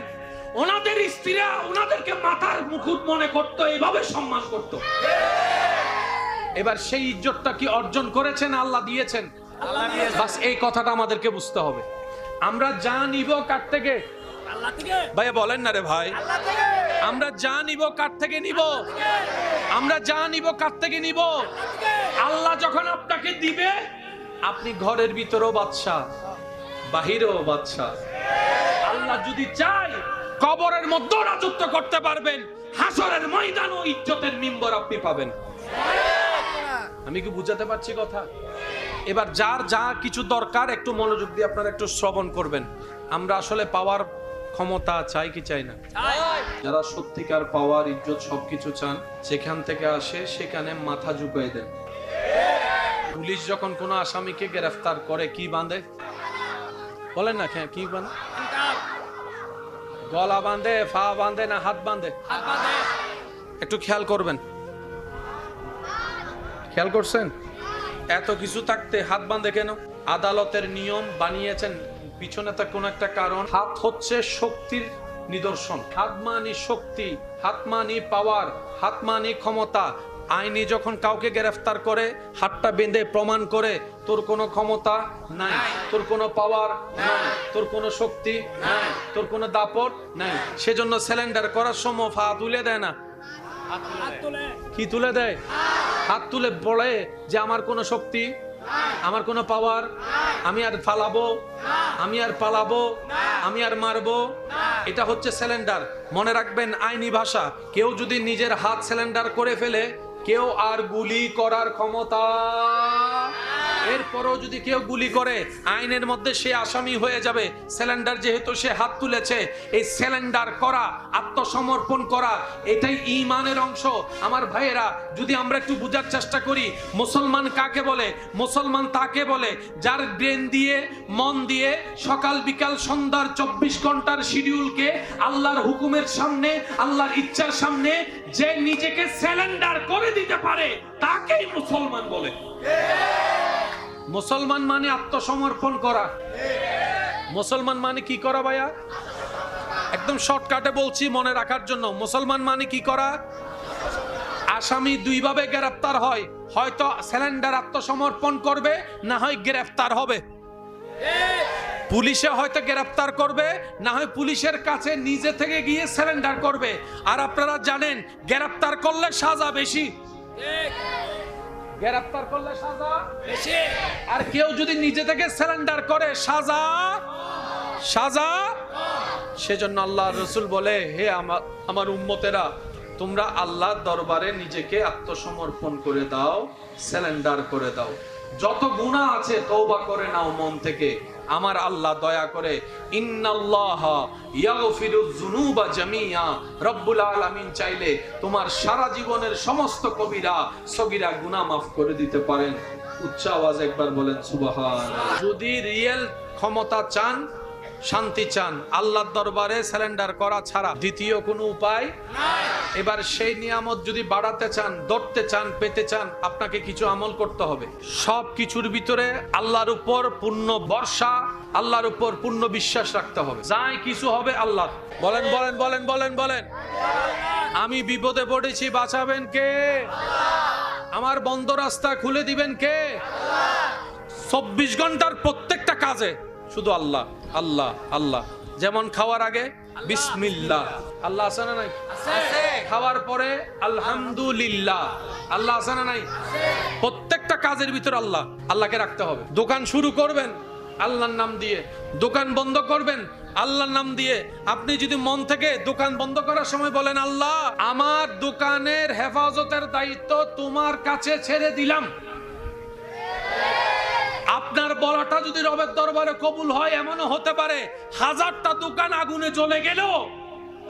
ওনাদের স্ত্রীরা ওনাদেরকে মাথার মুকুট মনে করতো, এইভাবে সম্মান করতো। এবার সেই ইজ্জতটা কি অর্জন করেছেন? আল্লাহ দিয়েছেন। বাস এই কথাটা আমাদেরকে বুঝতে হবে। আমরা যা নিব কার থেকে? আল্লাহ থেকে। ভাইয়া বলেন না রে ভাই, আমরা যা নিব কার থেকে নিব? আমরা যা নিব কার থেকে নিব? আল্লাহ যখন আপনাকে দিবে, আপনি ঘরের ভিতরেও বাদশা, বাহিরেও বাদশা। আল্লাহ যদি চায় কবরের মধ্যে রাজত্ব করতে পারবেন, হাসরের ময়দানও ইজ্জতের মিম্বর আপনি পাবেন। আমি কি বুঝাতে পারছি কথা? এবার যার যা কিছু দরকার একটু মনোযোগ দিয়ে আপনারা একটু শ্রবণ করবেন। আমরা আসলে পাওয়ার ক্ষমতা চাই কি চাই না? যারা সত্যিকার পাওয়ার, ইজ্জত সবকিছু চান, সেখান থেকে আসে সেখানে মাথা ঝুঁকিয়ে দেন। পুলিশ যখন কোনো আসামিকে গ্রেফতার করে কি বাঁধে? বলেন না, কি বাঁধে? গলা বাঁধে, পা বাঁধে না হাত বাঁধে? একটু খেয়াল করবেন, খেয়াল করছেন? এত কিছু থাকতে হাত বাঁধে কেন? আদালতের নিয়ম বানিয়েছেন, পিছনে তো কোনো একটা কারণ। হাত হচ্ছে শক্তির নিদর্শন। হাত মানি শক্তি, হাত মানি পাওয়ার, হাত মানি ক্ষমতা। আইনি যখন কাউকে গ্রেফতার করে হাতটা বেঁধে প্রমাণ করে তোর কোনো ক্ষমতা নাই, তোর কোনো পাওয়ার নাই, তোর কোনো শক্তি নাই, তোর কোনো দাপট নাই, সেজন্য সিলিন্ডার করার সময় পা তুলে দেয় না, কি তুলে দেয়? হাত তুলে বলে যে আমার কোনো শক্তি, আমার কোনো পাওয়ার, আমি আর ফালাবো, আমি আর পালাবো, আমি আর মারবো। এটা হচ্ছে সিলিন্ডার। মনে রাখবেন আইনি ভাষা, কেউ যদি নিজের হাত সিলিন্ডার করে ফেলে কেউ আর গুলি করার ক্ষমতা, এরপরও যদি কেউ গুলি করে আইনের মধ্যে সে আসামি হয়ে যাবে। সিলিন্ডার যেহেতু সে হাত তুলেছে, এই সিলিন্ডার করা, আত্মসমর্পণ করা, এটাই ঈমানের অংশ। আমার ভাইয়েরা, যদি আমরা একটু বোঝার চেষ্টা করি মুসলমান কাকে বলে, মুসলমান তাকে বলে যার ব্রেন দিয়ে, মন দিয়ে সকাল বিকাল সন্ধ্যার 24 ঘন্টার শিডিউলকে আল্লাহর হুকুমের সামনে, আল্লাহর ইচ্ছার সামনে যে নিজেকে সিলিন্ডার করে দিতে পারে তাকেই মুসলমান বলে। মুসলমান মানে আত্মসমর্পণ করা। মুসলমান মানে কি করা ভাইয়া? একদম শর্টকাটে বলছি মনে রাখার জন্য। মুসলমান মানে কি করা? আসামি দুই ভাবে গ্রেফতার হয়, হয়তো সিলিন্ডার আত্মসমর্পণ করবে, না হয় গ্রেফতার হবে। পুলিশে হয়তো গ্রেফতার করবে, না হয় পুলিশের কাছে নিজে থেকে গিয়ে সিলিন্ডার করবে। আর আপনারা জানেন গ্রেফতার করলে সাজা বেশি, গ্রেফতার করলে সাজা বেশি। আর কেউ যদি নিজে থেকে সারেন্ডার করে সাজা সেজন্য আল্লাহ রাসূল বলে, হে আমার উম্মতেরা, তোমরা আল্লাহর দরবারে নিজেকে আত্মসমর্পণ করে দাও, সারেন্ডার করে দাও। যত গুনাহ আছে তওবা করে নাও মন থেকে। আমার আল্লাহ দয়া করে, ইন্নাল্লাহা ইয়াগফিরুয যুনুবা জামিআ, রব্বুল আলামিন চাইলে তোমার সারা জীবনের সমস্ত কবিরা সগীরা গুনাহ মাফ করে দিতে পারেন। উচ্চ আওয়াজে একবার বলেন সুবহানাল্লাহ। যদি রিয়েল ক্ষমতা চান, শান্তি চান, আল্লাহর দরবারে সারেন্ডার করা ছাড়া দ্বিতীয় কোনো উপায় নাই। এবার সেই নিয়ামত যদি বাড়াতে চান, ধরতে চান, পেতে চান, আপনাকে কিছু আমল করতে হবে। সব কিছুর ভিতরে আল্লাহর উপর পূর্ণ ভরসা, আল্লাহর উপর পূর্ণ বিশ্বাস রাখতে হবে। যাই কিছু হবে আল্লাহ। বলেন বলেন বলেন বলেন বলেন। আমি বিপদে পড়েছি, বাঁচাবেন কে? আমার বন্ধ রাস্তা খুলে দিবেন কে? 24 ঘন্টার প্রত্যেকটা কাজে শুধু আল্লাহ আল্লাহ আল্লাহ। যেমন খাওয়ার আগে বিসমিল্লাহ, আল্লাহ আছে না নাই? খাওয়ার পরে আলহামদুলিল্লাহ, আল্লাহ আছে না নাই? প্রত্যেকটা কাজের ভিতর আল্লাহ, আল্লাহকে রাখতে হবে। দোকান শুরু করবেন আল্লাহর নাম দিয়ে, দোকান বন্ধ করবেন আল্লাহর নাম দিয়ে। আপনি যদি মন থেকে দোকান বন্ধ করার সময় বলেন, আল্লাহ আমার দোকানের হেফাজতের দায়িত্ব তোমার কাছে ছেড়ে দিলাম, আপনার বলাটা যদি রবের দরবারে কবুল হয়, এমনও হতে পারে 1000টা দোকান আগুনে জ্বলে গেলেও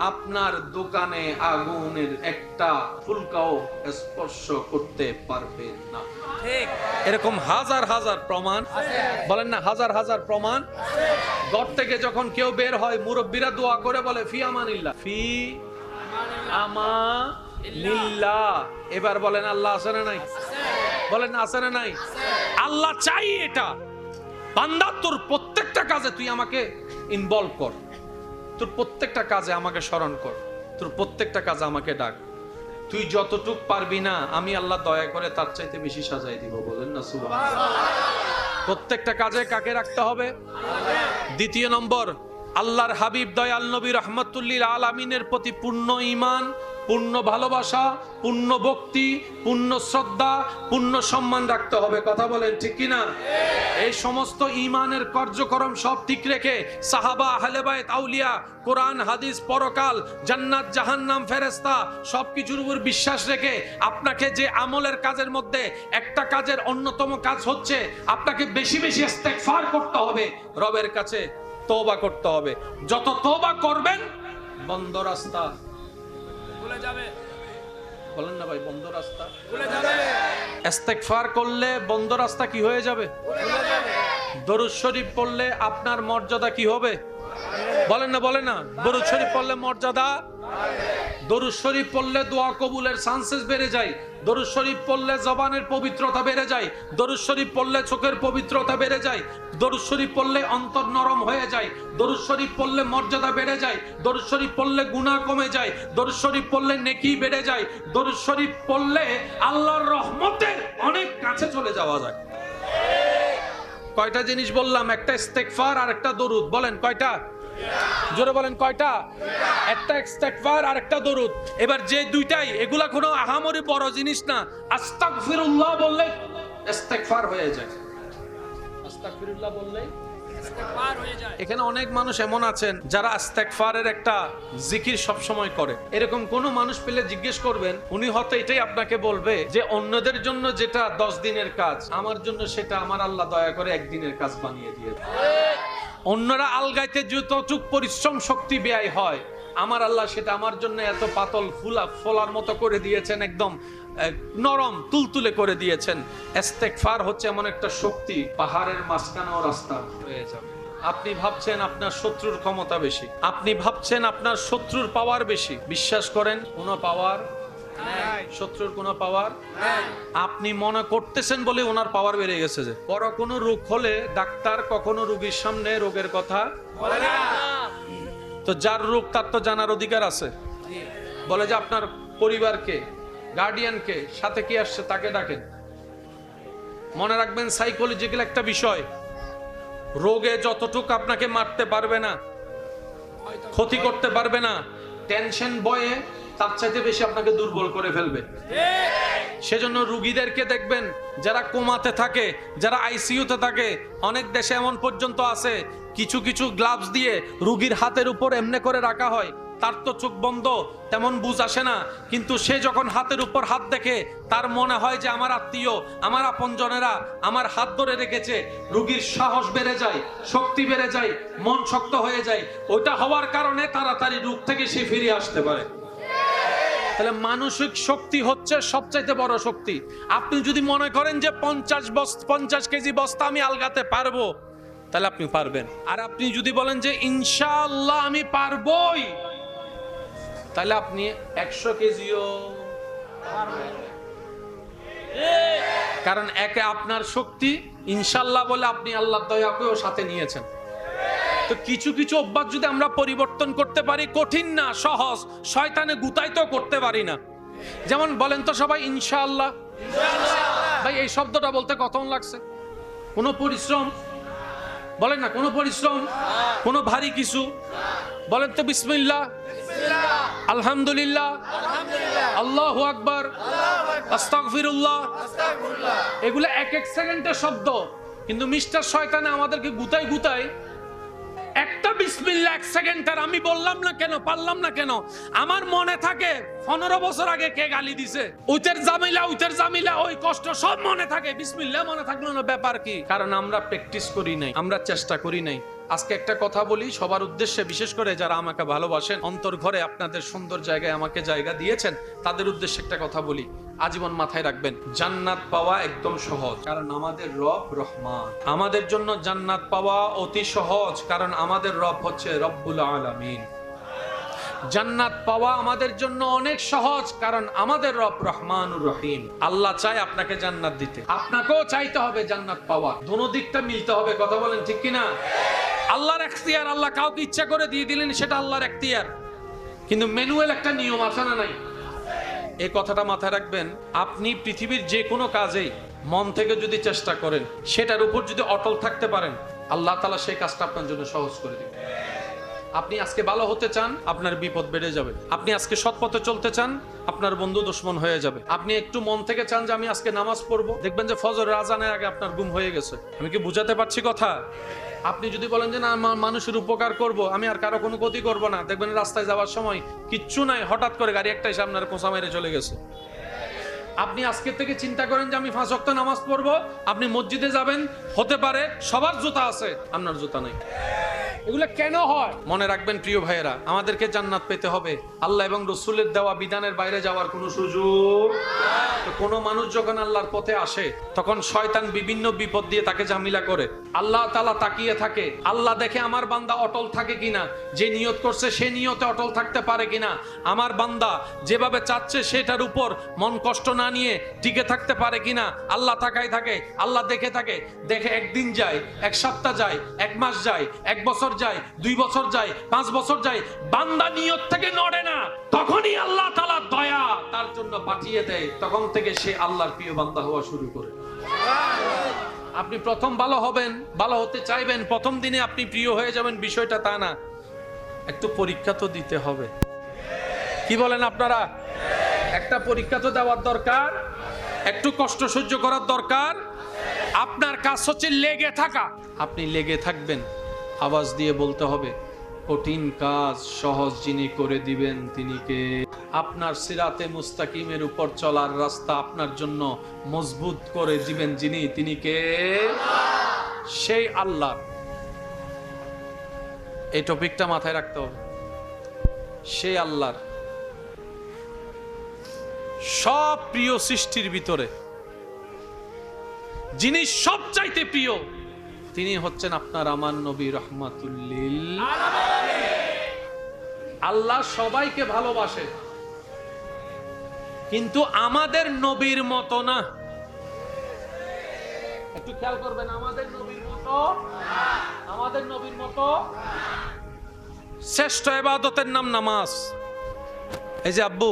আপনার দোকানে আগুনের একটা ফুলকাও স্পর্শ করতে পারবে না। ঠিক এরকম হাজার হাজার প্রমাণ, বলেন না হাজার হাজার প্রমাণ। ঘর থেকে যখন কেউ বের হয় মুরব্বীরা দোয়া করে বলে ফি আমানিল্লাহ, ফি আমানিল্লাহ। এবার বলেন আল্লাহ আছে না নাই? বলেন না আছে না নাই? আল্লাহ চাই এটা, বান্দা তোর প্রত্যেকটা কাজে তুই আমাকে ইনভলভ কর, তোর প্রত্যেকটা কাজে আমাকে স্মরণ কর, তোর প্রত্যেকটা কাজে আমাকে ডাক। তুই যতটুক পারবি না আমি আল্লাহ দয়া করে তার চাইতে বেশি সাজাই দিব। বলেন না সুবহানাল্লাহ। প্রত্যেকটা কাজে কাকে রাখতে হবে? দ্বিতীয় নম্বর, আল্লাহর হাবিব দয়াল নবী রাহমাতুল্লিল আলামিনের প্রতি পূর্ণ ঈমান, পূর্ণ ভালোবাসা, পূর্ণ ভক্তি, পূর্ণ শ্রদ্ধা, পূর্ণ সম্মান রাখতে হবে। কথা বলেন ঠিক কিনা? এই সমস্ত ঈমানের কার্যক্রম সব ঠিক রেখে সাহাবা, আহলে বাইত, আউলিয়া, কোরআন, হাদিস, পরকাল, জান্নাত, জাহান্নাম, ফেরেশতা সবকিছুর উপর বিশ্বাস রেখে আপনাকে যে আমলের কাজের মধ্যে একটা কাজের অন্যতম কাজ হচ্ছে আপনাকে বেশি বেশি ইস্তেগফার করতে হবে, রবের কাছে তওবা করতে হবে। যত তওবা করবেন বন্ধ রাস্তা খুলে যাবে। বলেন না ভাই, বন্ধ রাস্তা খুলে যাবে। ইস্তেগফার করলে বন্ধ রাস্তা কি হয়ে যাবে? খুলে যাবে। দরুদ শরীফ পড়লে আপনার মর্যাদা কি হবে? বলেন না বলেন না, দরুদ শরীফ পড়লে মর্যাদা দরুদ শরীফ পড়লে দোয়া কবুলের চান্সেস বেড়ে যায়, দরুদ শরীফ পড়লে জবানের পবিত্রতা বেড়ে যায়, দরুদ শরীফ পড়লে চোখের পবিত্রতা বেড়ে যায়, দরুদ শরীফ পড়লে অন্তর নরম হয়ে যায়, দরুদ শরীফ পড়লে মর্যাদা বেড়ে যায়, দরুদ শরীফ পড়লে গুনাহ কমে যায়, দরুদ শরীফ পড়লে নেকি বেড়ে যায়, দরুদ শরীফ পড়লে আল্লাহর রহমতের অনেক কাছে চলে যাওয়া যায়। কয়টা জিনিস বললাম? একটা ইস্তেগফার আর একটা দরুদ। বলেন কয়টা? জোরে বলেন কয়টা? একটা ইস্তেগফার আর একটা দরুদ। এবার যে দুইটাই, এগুলা কোনো আহামরি বড় জিনিস না। আস্তাগফিরুল্লাহ বললে ইস্তেগফার হয়ে যায়, আস্তাগফিরুল্লাহ বললে ইস্তেগফার হয়ে যায়। এখানে অনেক মানুষ এমন আছেন যারা ইস্তেগফারের একটা জিকির সব সময় করে। এরকম কোন মানুষ পেলে জিজ্ঞেস করবেন, উনি হয়তো এটাই আপনাকে বলবে যে অন্যদের জন্য যেটা 10 দিনের কাজ, আমার জন্য সেটা আমার আল্লাহ দয়া করে 1 দিনের কাজ বানিয়ে দিয়েছে। অন্যরা আলগাইতে যতটুক পরিশ্রম শক্তি ব্যয় হয়, আমার আল্লাহ সেটা আমার জন্য এত পাতল ফোলার মতো করে দিয়েছেন, একদম নরম তুলতুলে করে দিয়েছেন। ইস্তেগফার হচ্ছে এমন একটা শক্তি, পাহাড়ের মাঝখানেও রাস্তা হয়ে যাবে। আপনি ভাবছেন আপনার শত্রুর ক্ষমতা বেশি, আপনি ভাবছেন আপনার শত্রুর পাওয়ার বেশি, বিশ্বাস করেন কোনো পাওয়ার নাই, শত্রুর কোনো পাওয়ার নাই। আপনি মনে করতেছেন বলে ওনার পাওয়ার বেড়ে গেছে। যে বড় কোনো রোগ হলে ডাক্তার কখনো রোগীর সামনে রোগের কথা বলে না। তো যার রোগ তার তো জানার অধিকার আছে। বলে যে আপনার পরিবারকে, গার্ডিয়ানকে, সাথে কি আসছে তাকে ডাকেন। মনে রাখবেন সাইকোলজিক্যাল একটা বিষয়, রোগে যতটুকু আপনাকে মারতে পারবে না, ক্ষতি করতে পারবে না, টেনশন বয়ে তার চাইতে বেশি আপনাকে দুর্বল করে ফেলবে। সেজন্য রোগীদেরকে দেখবেন যারা কোমাতে থাকে, যারা আইসিইউতে থাকে, অনেক দেশে এমন পর্যন্ত আছে কিছু কিছু গ্লাভস দিয়ে রোগীর হাতের উপর এমনি করে রাখা হয়। তার তো চোখ বন্ধ, তেমন বুঝ আসে না, কিন্তু সে যখন হাতের উপর হাত দেখে তার মনে হয় যে আমার আত্মীয়, আমার আপনজনেরা আমার হাত ধরে রেখেছে। রোগীর সাহস বেড়ে যায়, শক্তি বেড়ে যায়, মন শক্ত হয়ে যায়। ওইটা হওয়ার কারণে তাড়াতাড়ি রোগ থেকে সে ফিরে আসতে পারে। তাহলে মানসিক শক্তি হচ্ছে সবচাইতে বড় শক্তি। আপনি যদি মনে করেন যে 50 কেজি বস্তা আমি আলগাতে পারবো, তাহলে আপনি পারবেন। আর আপনি যদি বলেন যে ইনশাআল্লাহ আমি পারবোই, তাহলে আপনি 100 কেজিও পারবেন। কারণ একে আপনার শক্তি, ইনশাআল্লাহ বলে আপনি আল্লাহর দয়াকেও সাথে নিয়েছেন। তো কিছু কিছু অভ্যাস যদি আমরা পরিবর্তন করতে পারি, কঠিন না, সহজ, শয়তানে গুতাইতেও করতে পারি না। যেমন বলেন তো সবাই ইনশাআল্লাহ। ভাই এই শব্দটা বলতে কতক্ষণ লাগছে? কোনো পরিশ্রম বলেন না, কোনো পরিশ্রম, কোনো ভারী কিছু বলেন তো বিসমিল্লাহ, আলহামদুলিল্লাহ, আল্লাহু আকবার, আস্তাগফিরুল্লাহ। এগুলো এক এক সেকেন্ডের শব্দ, কিন্তু মিস্টার শয়তানে আমাদেরকে গুতাই একটা বিসমিল্লাহ 1 সেকেন্ডের আমি বললাম না কেন, পারলাম না কেন, আমার মনে থাকে 15 বছর আগে কে গালি দিছে, উইতের জামিলা ওই কষ্ট সব মনে থাকে। বিসমিল্লাহ মনে থাকলো না, ব্যাপার কি? কারণ আমরা প্র্যাকটিস করি নাই, আমরা চেষ্টা করি নাই। আজকে একটা কথা বলি সবার উদ্দেশ্যে, বিশেষ করে যারা আমাকে ভালোবাসেন, অন্তর ঘরে আপনাদের সুন্দর জায়গায় আমাকে জায়গা দিয়েছেন, তাদের উদ্দেশ্যে একটা কথা বলি, আজীবন মাথায় রাখবেন। জান্নাত পাওয়া একদম সহজ, কারণ আমাদের রব রহমান। আমাদের জন্য জান্নাত পাওয়া অতি সহজ, কারণ আমাদের রব হচ্ছে রব্বুল আলামিন। জান্নাত পাওয়া আমাদের জন্য অনেক সহজ, কারণ আমাদের রব রহমানুর রহিম। আল্লাহ চায় আপনাকে জান্নাত দিতে, আপনাকেও চাইতে হবে জান্নাত পাওয়া। দোনো দিকটা মিলতে হবে। কথা বলেন ঠিক কিনা? আল্লাহর এখতিয়ার, আল্লাহ কাউকে ইচ্ছা করে দিয়ে দিলেন, সেটা আল্লাহর এখতিয়ার, কিন্তু ম্যানুয়াল একটা নিয়ম আছে না নাই? এই কথাটা মাথায় রাখবেন। আপনি পৃথিবীর যে কোনো কাজেই মন থেকে যদি চেষ্টা করেন, সেটার উপর যদি অটল থাকতে পারেন, আল্লাহ তাআলা সেই কাজটা আপনার জন্য সহজ করে দিবেন। আপনি আজকে ভালো হতে চান, আপনার বিপদ বেড়ে যাবে। আপনি আজকে সৎ পথে চলতে চান, আপনার বন্ধু দুশমন হয়ে যাবে। আপনি একটু মন থেকে চান যে আমি আজকে নামাজ পড়বো, দেখবেন যে ফজরের আজানের আগে আপনার ঘুম হয়ে গেছে। আমি কি বুঝাতে পারছি কথা? আপনি যদি বলেন যে না মানুষের উপকার করব, আমি আর কারো কোনো ক্ষতি করব না, দেখবেন রাস্তায় যাওয়ার সময় কিচ্ছু নাই, হঠাৎ করে গাড়ি একটা এসে আপনার কোঁচা মেরে চলে গেছে। আপনি আজকে থেকে চিন্তা করেন যে আমি 5 ওয়াক্ত নামাজ পড়বো, আপনি মসজিদে যাবেন, হতে পারে সবার জুতা আছে, আপনার জুতা নাই। এগুলো কেন হয়? মনে রাখবেন প্রিয় ভাইয়েরা, আমাদেরকে জান্নাত পেতে হবে, আল্লাহ এবং রসুলের দেওয়া বিধানের বাইরে যাওয়ার কোনো সুযোগ। তো কোনো মানুষ যখন আল্লাহর পথে আসে তখন শয়তান বিভিন্ন বিপদ দিয়ে তাকে ঝামেলা করে। আল্লাহ তাআলা তাকিয়ে থাকে, আল্লাহ দেখে আমার বান্দা অটল থাকে কিনা, যে নিয়ত করছে সে নিয়তে অটল থাকতে পারে কিনা, আমার বান্দা যেভাবে চাচ্ছে সেটার উপর মন কষ্ট না নিয়ে টিকে থাকতে পারে কিনা। আল্লাহ তাকায় থাকে, আল্লাহ দেখে থাকে। দেখে একদিন যায়, এক সপ্তাহ যায়, এক মাস যায়, এক বছর যায়, 2 বছর যায়, 5 বছর যায়, বান্দা নিয়ত থেকে নড়ে না, তখনই আল্লাহ তাআলা দয়া তার জন্য পাঠিয়ে দেয়। তখন থেকে সে আল্লাহর প্রিয় বান্দা হওয়া শুরু করে। আপনি প্রথম ভালো হবেন, ভালো হতে চাইবেন, প্রথম দিনে আপনি প্রিয় হয়ে যাবেন, বিষয়টা তা না। একটু পরীক্ষা তো দিতে হবে। কি বলেন আপনারা? একটা পরীক্ষা তো দেওয়ার দরকার, একটু কষ্ট সহ্য করার দরকার। আপনার কাজ হচ্ছে লেগে থাকা। আপনি লেগে থাকবেন, আওয়াজ দিয়ে বলতে হবে, কঠিন কাজ সহজ যিনি করে দিবেন তিনি কে? আপনার সিরাতে মুস্তাকিমের উপর চলার রাস্তা আপনার জন্য মজবুত করে দিবেন যিনি, তিনি কে? সেই আল্লাহ। এই টপিকটা মাথায় রাখতে হবে। সেই আল্লাহর সব প্রিয় সৃষ্টির ভিতরে যিনি সবচাইতে প্রিয় তিনি হচ্ছেন আপনার আমার নবী রাহমাতুল লিল আলামিন। আল্লাহ সবাইকে ভালোবাসে, কিন্তু আমাদের নবীর মতো না। একটু খেয়াল করবেন, আমাদের নবীর মতো, আমাদের নবীর মতো। শ্রেষ্ঠ ইবাদতের নাম নামাজ। এই যে আব্বু,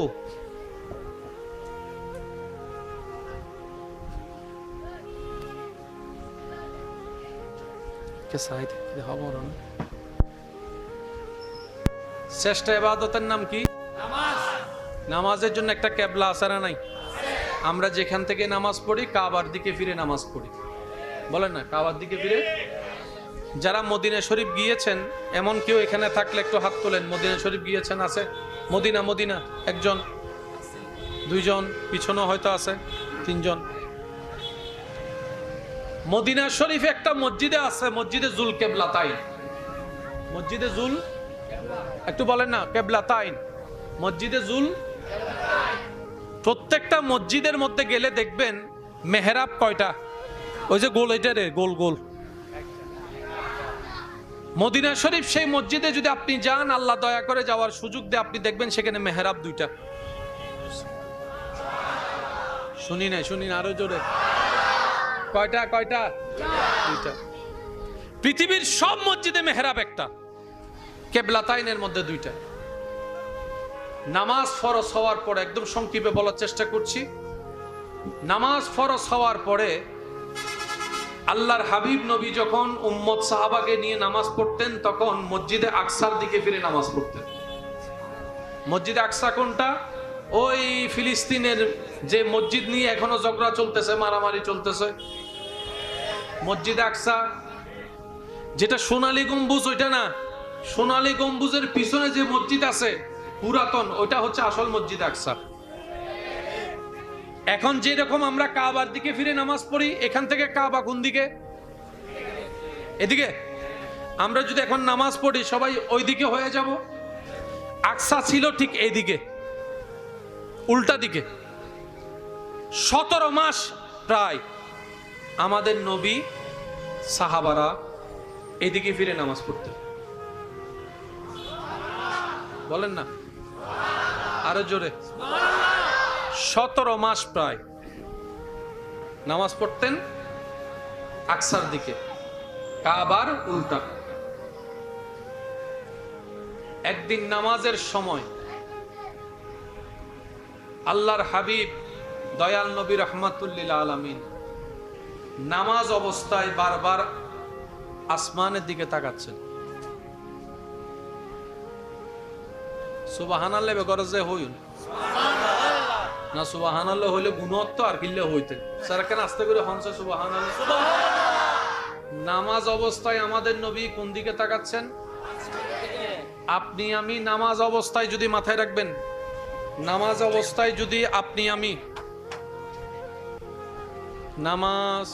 শ্রেষ্ঠ ইবাদতের নাম কি? নামাজ। নামাজের জন্য একটা কেবলা আছে না নাই? আমরা যেখান থেকে নামাজ পড়ি কাবার দিকে ফিরে নামাজ পড়ি, বলেন না? কাবার দিকে ফিরে। যারা মদিনা শরীফ গিয়েছেন এমন কেউ এখানে থাকলে একটু হাত তোলেন। মদিনা শরীফ গিয়েছেন? আছে? মদিনা মদিনা একজন, 2 জন, পিছনেও হয়তো আছে 3 জন। মদিনা শরীফে একটা মসজিদে আছে, মসজিদে জুল কেবলাতাইন। মসজিদে জুল, একটু বলেন না, কেবলাতাইন, মসজিদে জুল। প্রত্যেকটা মসজিদের মধ্যে গেলে দেখবেন মেহরাব কয়টা? ওই যে গোল, এটা রে, গোল গোল। মদিনা শরীফ সেই মসজিদে যদি আপনি যান, আল্লাহ দয়া করে যাওয়ার সুযোগ দেয়, আপনি দেখবেন সেখানে মেহরাব 2টা। শুনি না, শুনি না, আরো জোরে। কয়টা? কয়টা? 2টা। পৃথিবীর সব মসজিদে মেহরাব একটা, কেবলাতাইনের মধ্যে 2টা। নামাজ ফরজ হওয়ার পরে, একদম সংক্ষেপে বলার চেষ্টা করছি, নামাজ ফরজ হওয়ার পরে আল্লাহর হাবিব নবী যখন উম্মত সাহাবাকে নিয়ে নামাজ পড়তেন তখন মসজিদে আকসার দিকে ফিরে নামাজ পড়তেন। মসজিদে আকসা কোনটা? ওই ফিলিস্তিনের যে মসজিদ নিয়ে এখনো ঝগড়া চলতেছে, মারামারি চলতেছে, মসজিদে আকসা। যেটা সোনালী গম্বুজ ওইটা না, সোনালী গম্বুজের পিছনে যে মসজিদ আছে পুরাতন, ওইটা হচ্ছে আসল মসজিদ আকসা। এখন যেরকম আমরা কাবার দিকে ফিরে নামাজ পড়ি, এখান থেকে কাবা কোন দিকে? এদিকে। আমরা যদি এখন নামাজ পড়ি সবাই ওই দিকে হয়ে যাব। আকসা ছিল ঠিক এইদিকে, উল্টা দিকে। 17 মাস প্রায় আমাদের নবী সাহাবারা এদিকে ফিরে নামাজ পড়তেন। বলেন না, আরো জোরে। 17 মাস প্রায় নামাজ পড়তেন আকসার দিকে, কাবার উল্টা। একদিন নামাজের সময় আল্লাহর হাবিব দয়াল নবী রাহমাতুল লিল আলামিন নামাজ অবস্থায় বারবার আসমানের দিকে তাকাচ্ছেন। সুবহানাল্লাহ বেগরজে হইন না, সুবহানাল্লাহ হইলে গুণত্ব আর কিল্লে হইতেন সারাখান আস্তে করে হনছে সুবহানাল্লাহ। নামাজ অবস্থায় আমাদের নবী কোন দিকে তাকাচ্ছেন? আপনি আমি নামাজ অবস্থায় যদি, মাথায় রাখবেন, নামাজ অবস্থায় যদি আপনি আমি নামাজ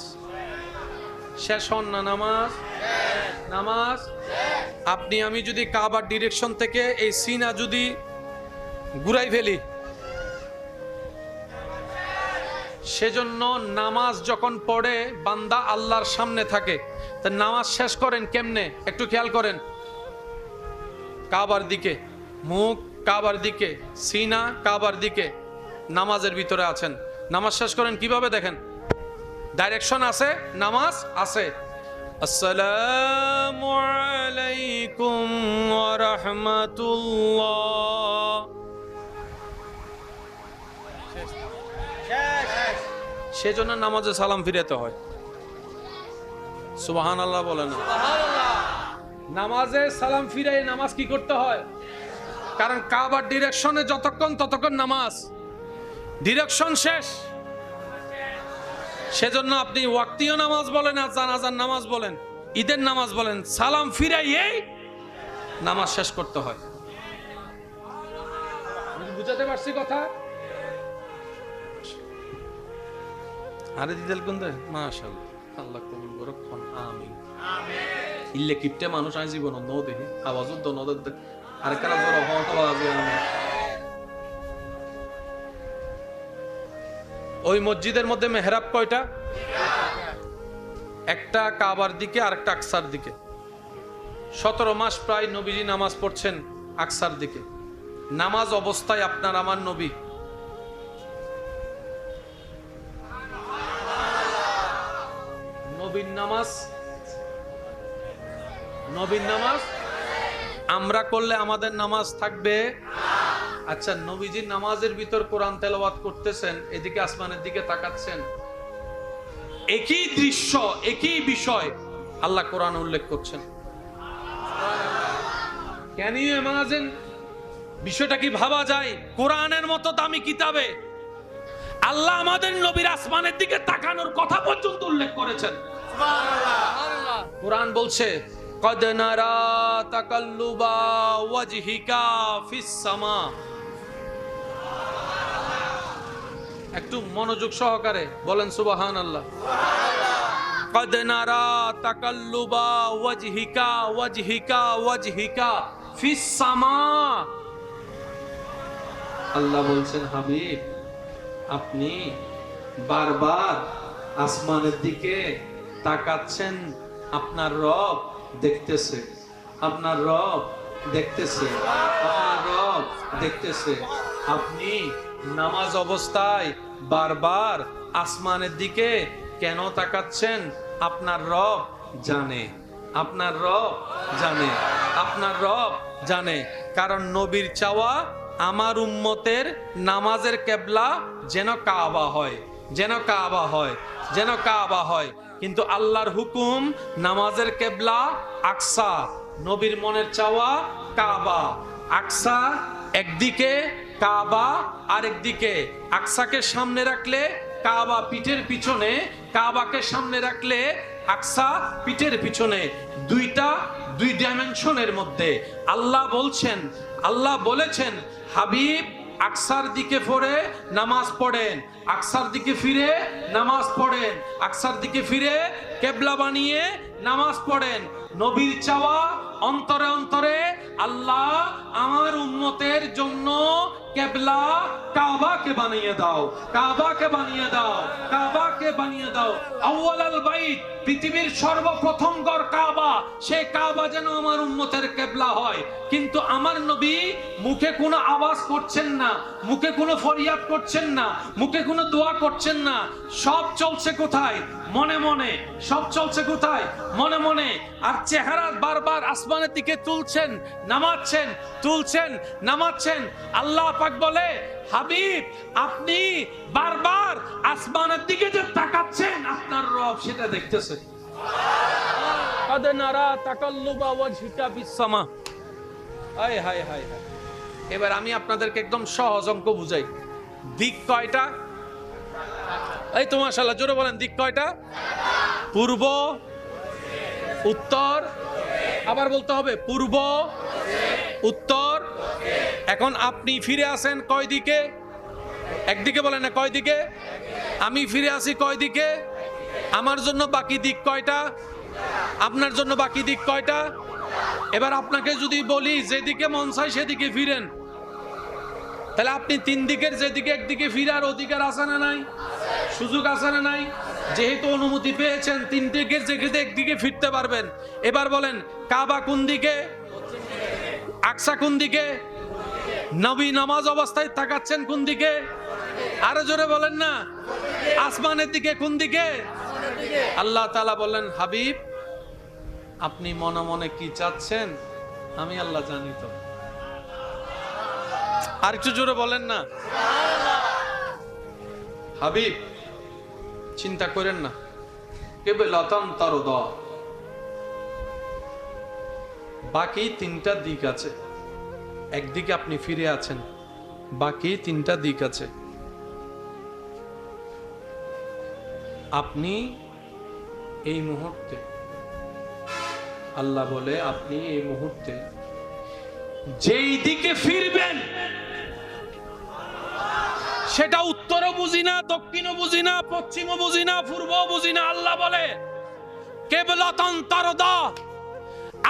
শেষ হন না নামাজ? নামাজ আপনি আমি যদি কাবার ডিরেকশন থেকে এই সিনা যদি ঘুরাই ফেলি, সেজন্য নামাজ যখন পড়ে বান্দা আল্লাহর সামনে থাকে, তা নামাজ শেষ করেন কেমনে একটু খেয়াল করেন। কাবার দিকে, মুখ কাবার দিকে, সিনা কাবার দিকে, নামাজের ভিতরে আছেন। নামাজ শেষ করেন কিভাবে দেখেন, ডাইরেকশন আছে, নামাজ আছে। আসসালামু আলাইকুম ওয়া রাহমাতুল্লাহ। সেজন্য নামাজে সালাম ফিরাতে হয়। সুবহানাল্লাহ বলেন। নামাজে সালাম ফিরাই নামাজ কি করতে হয়? কারণ কাবার ডিরেকশনে যতক্ষণ ততক্ষণ নামাজ, ডিরেকশন শেষ। সেজন্য আপনি ওয়াক্তীয় নামাজ বলেন আর জানাজার নামাজ বলেন, ঈদের নামাজ বলেন, সালাম ফিরাইয়েই নামাজ শেষ করতে হয়। বুঝাতে পারছি কথা? আরে দিদাল কোন দে? মাশাআল্লাহ, আল্লাহ কবুল করুক। আমিন আমিন। ইল্লে কিপটে মানুষ আই জীবন ন দেখি আওয়াজও দ ন দে আর কারা জোর হওয়া তো আওয়াজ আমি। ওই মসজিদের মধ্যে মেহরাব কয়টা? একটা কাবার দিকে আর একটা আকসার দিকে। 17 মাস প্রায় নবীজি নামাজ পড়ছেন আকসার দিকে। নামাজ অবস্থায় আপনার আমার নবী নবীর নামাজ আমরা করলে আমাদের নামাজ থাকবে। আচ্ছা, নবীজির নামাজের ভিতর কোরআন তেলাওয়াত করতেছেন, এদিকে আসমানের দিকে তাকাচ্ছেন, একই দৃশ্য একই বিষয় আল্লাহ কোরআন উল্লেখ করছেন। Can you imagine? বিষয়টা কি ভাবা যায়? কোরআনের মতো দামি কিতাবে আল্লাহ আমাদের নবীর আসমানের দিকে তাকানোর কথা পর্যন্ত উল্লেখ করেছেন। সুবহানাল্লাহ। কোরআন বলছে কদ নারা তাকাল্লুবা ওয়াজহিকা ফিস সামা। একটু মনোযোগ সহকারে বলেন সুবহানাল্লাহ। কদ নারা তাকাল্লুবা ওয়াজহিকা ফিস সামা। আল্লাহ বলছেন, হাবিব আপনি বারবার আসমানের দিকে তাকাচ্ছেন, আপনার রব দেখতেছে, আপনার রব দেখতেছে, আপনার রব দেখতেছে। আপনি নামাজ অবস্থায় বারবার আসমানের দিকে কেন তাকাচ্ছেন? আপনার রব জানে, আপনার রব জানে, আপনার রব জানে। কারণ নবীর চাওয়া আমার উম্মতের নামাজের কেবলা যেন কাবা হয়, যেন কাবা হয়, যেন কাবা হয়। কিন্তু আল্লাহর হুকুম নামাজের কেবলা আকসা। নবীর মনের চাওয়া কাবা। আকসা একদিকে, কাবা আরেকদিকে। আকসাকে সামনে রাখলে কাবা পিঠের পিছনে, কাবাকে সামনে রাখলে আকসা পিঠের পিছনে। দুই ডাইমেনশনের মধ্যে। আল্লাহ বলছেন, আল্লাহ বলেছেন, হাবিব আকসার দিকে ফিরে নামাজ পড়েন, আকসার দিকে ফিরে নামাজ পড়েন, আকসার দিকে ফিরে কেবলা বানিয়ে নামাজ পড়েন। নবীর চাওয়া অন্তরে অন্তরে, আল্লাহ আমার উম্মতের জন্য কেবলা কাবাকে বানিয়ে দাও, কাবাকে বানিয়ে দাও, কাবাকে বানিয়ে দাও। আউয়ালাল বাইত, পৃথিবীর সর্বপ্রথম ঘর কাবা, সেই কাবা যেন আমার উম্মতের কেবলা হয়। কিন্তু আমার নবী মুখে কোনো আওয়াজ করছেন না, মুখে কোনো ফরিয়াদ করছেন না, মুখে কোনো দোয়া করছেন না। সব চলছে কোথায়? মনে মনে। সব চলছে কোথায়? মনে মনে। আর চেহারা বারবার আসমানের দিকে তুলছেন, নামাচ্ছেন, তুলছেন, নামাচ্ছেন। আল্লাহ পাক বলে, হাবিব আপনি বারবার আসমানের দিকে যে তাকাচ্ছেন, আপনার রব সেটা দেখতেছে। কদ নারা তাকাল্লুবা ওয়াজহিকা ফিস সামা। হায় হায় হায় হায়। এবার আমি আপনাদেরকে একদম সহজ অঙ্ক বুঝাই। দিক কয়টা? এই তো মাশাআল্লাহ, জোরে বলেন, দিক কয়টা? পূর্ব, উত্তর, আবার বলতে হবে পূর্ব, উত্তর। এখন আপনি ফিরে আসেন কয় দিকে? একদিকে বলেন না, কয় দিকে? আমি ফিরে আসি কয় দিকে? আমার জন্য বাকি দিক কয়টা? আপনার জন্য বাকি দিক কয়টা? এবার আপনাকে যদি বলি যেদিকে মন চায় সেদিকে ফিরেন, তাহলে আপনি তিন দিকের যেদিকে একদিকে ফিরার অধিকার আছে না নাই? সুযোগ আছে না নাই? যেহেতু অনুমতি পেয়েছেন তিন দিকের যেদিকে একদিকে ফিরতে পারবেন। এবার বলেন কাবা কোন দিকে? আকসা কোন দিকে? নবী নামাজ অবস্থায় তাকাচ্ছেন কোন দিকে? আরো জোরে বলেন না। আসমানের দিকে। কোন দিকে? আল্লাহ তাআলা বলেন, হাবিব আপনি মনে মনে কি চাচ্ছেন আমি আল্লাহ জানি। তো আর একটু জোরে বলেন না। হাবিব চিন্তা করেন না, কেবলাতান তারদা, বাকি তিনটা দিক আছে। একদিকে আপনি ফিরে আছেন, বাকি তিনটা দিক আছে। আপনি এই মুহূর্তে, আল্লাহ বলে আপনি এই মুহূর্তে যেই দিকে ফিরবেন সেটা উত্তরও বুঝি না, দক্ষিণও বুঝি না, পশ্চিমও বুঝি না, পূর্বও বুঝি না। আল্লাহ বলে কেবলাতান তারদা,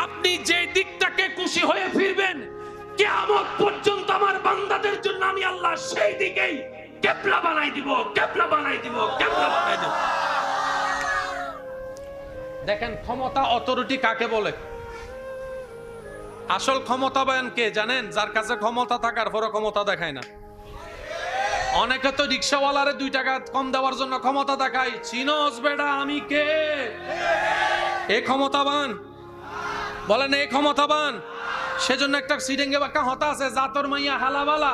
আপনি যে দিকটাকে খুশি হয়ে ফিরবেন কিয়ামত পর্যন্ত আমার বান্দাদের জন্য আমি আল্লাহ সেই দিকেই কিবলা বানাই দিব, কিবলা বানাই দিব, কিবলা বানাই দিব। দেখেন ক্ষমতা, অথরিটি কাকে বলে? আসল ক্ষমতাবান কে জানেন? যার কাছে ক্ষমতা থাকার পরও ক্ষমতা দেখায় না। অনেকে তো রিকশাওয়ালারে 2 টাকা কম দেওয়ার জন্য ক্ষমতা দেখায়। চিনোস বেটা আমি কে? এ ক্ষমতাবান? বলেন এ ক্ষমতাবান? সেজন্য একটা সিডেঙ্গে বাক্কা হতা আছে, জাতর মাইয়া হালাবালা,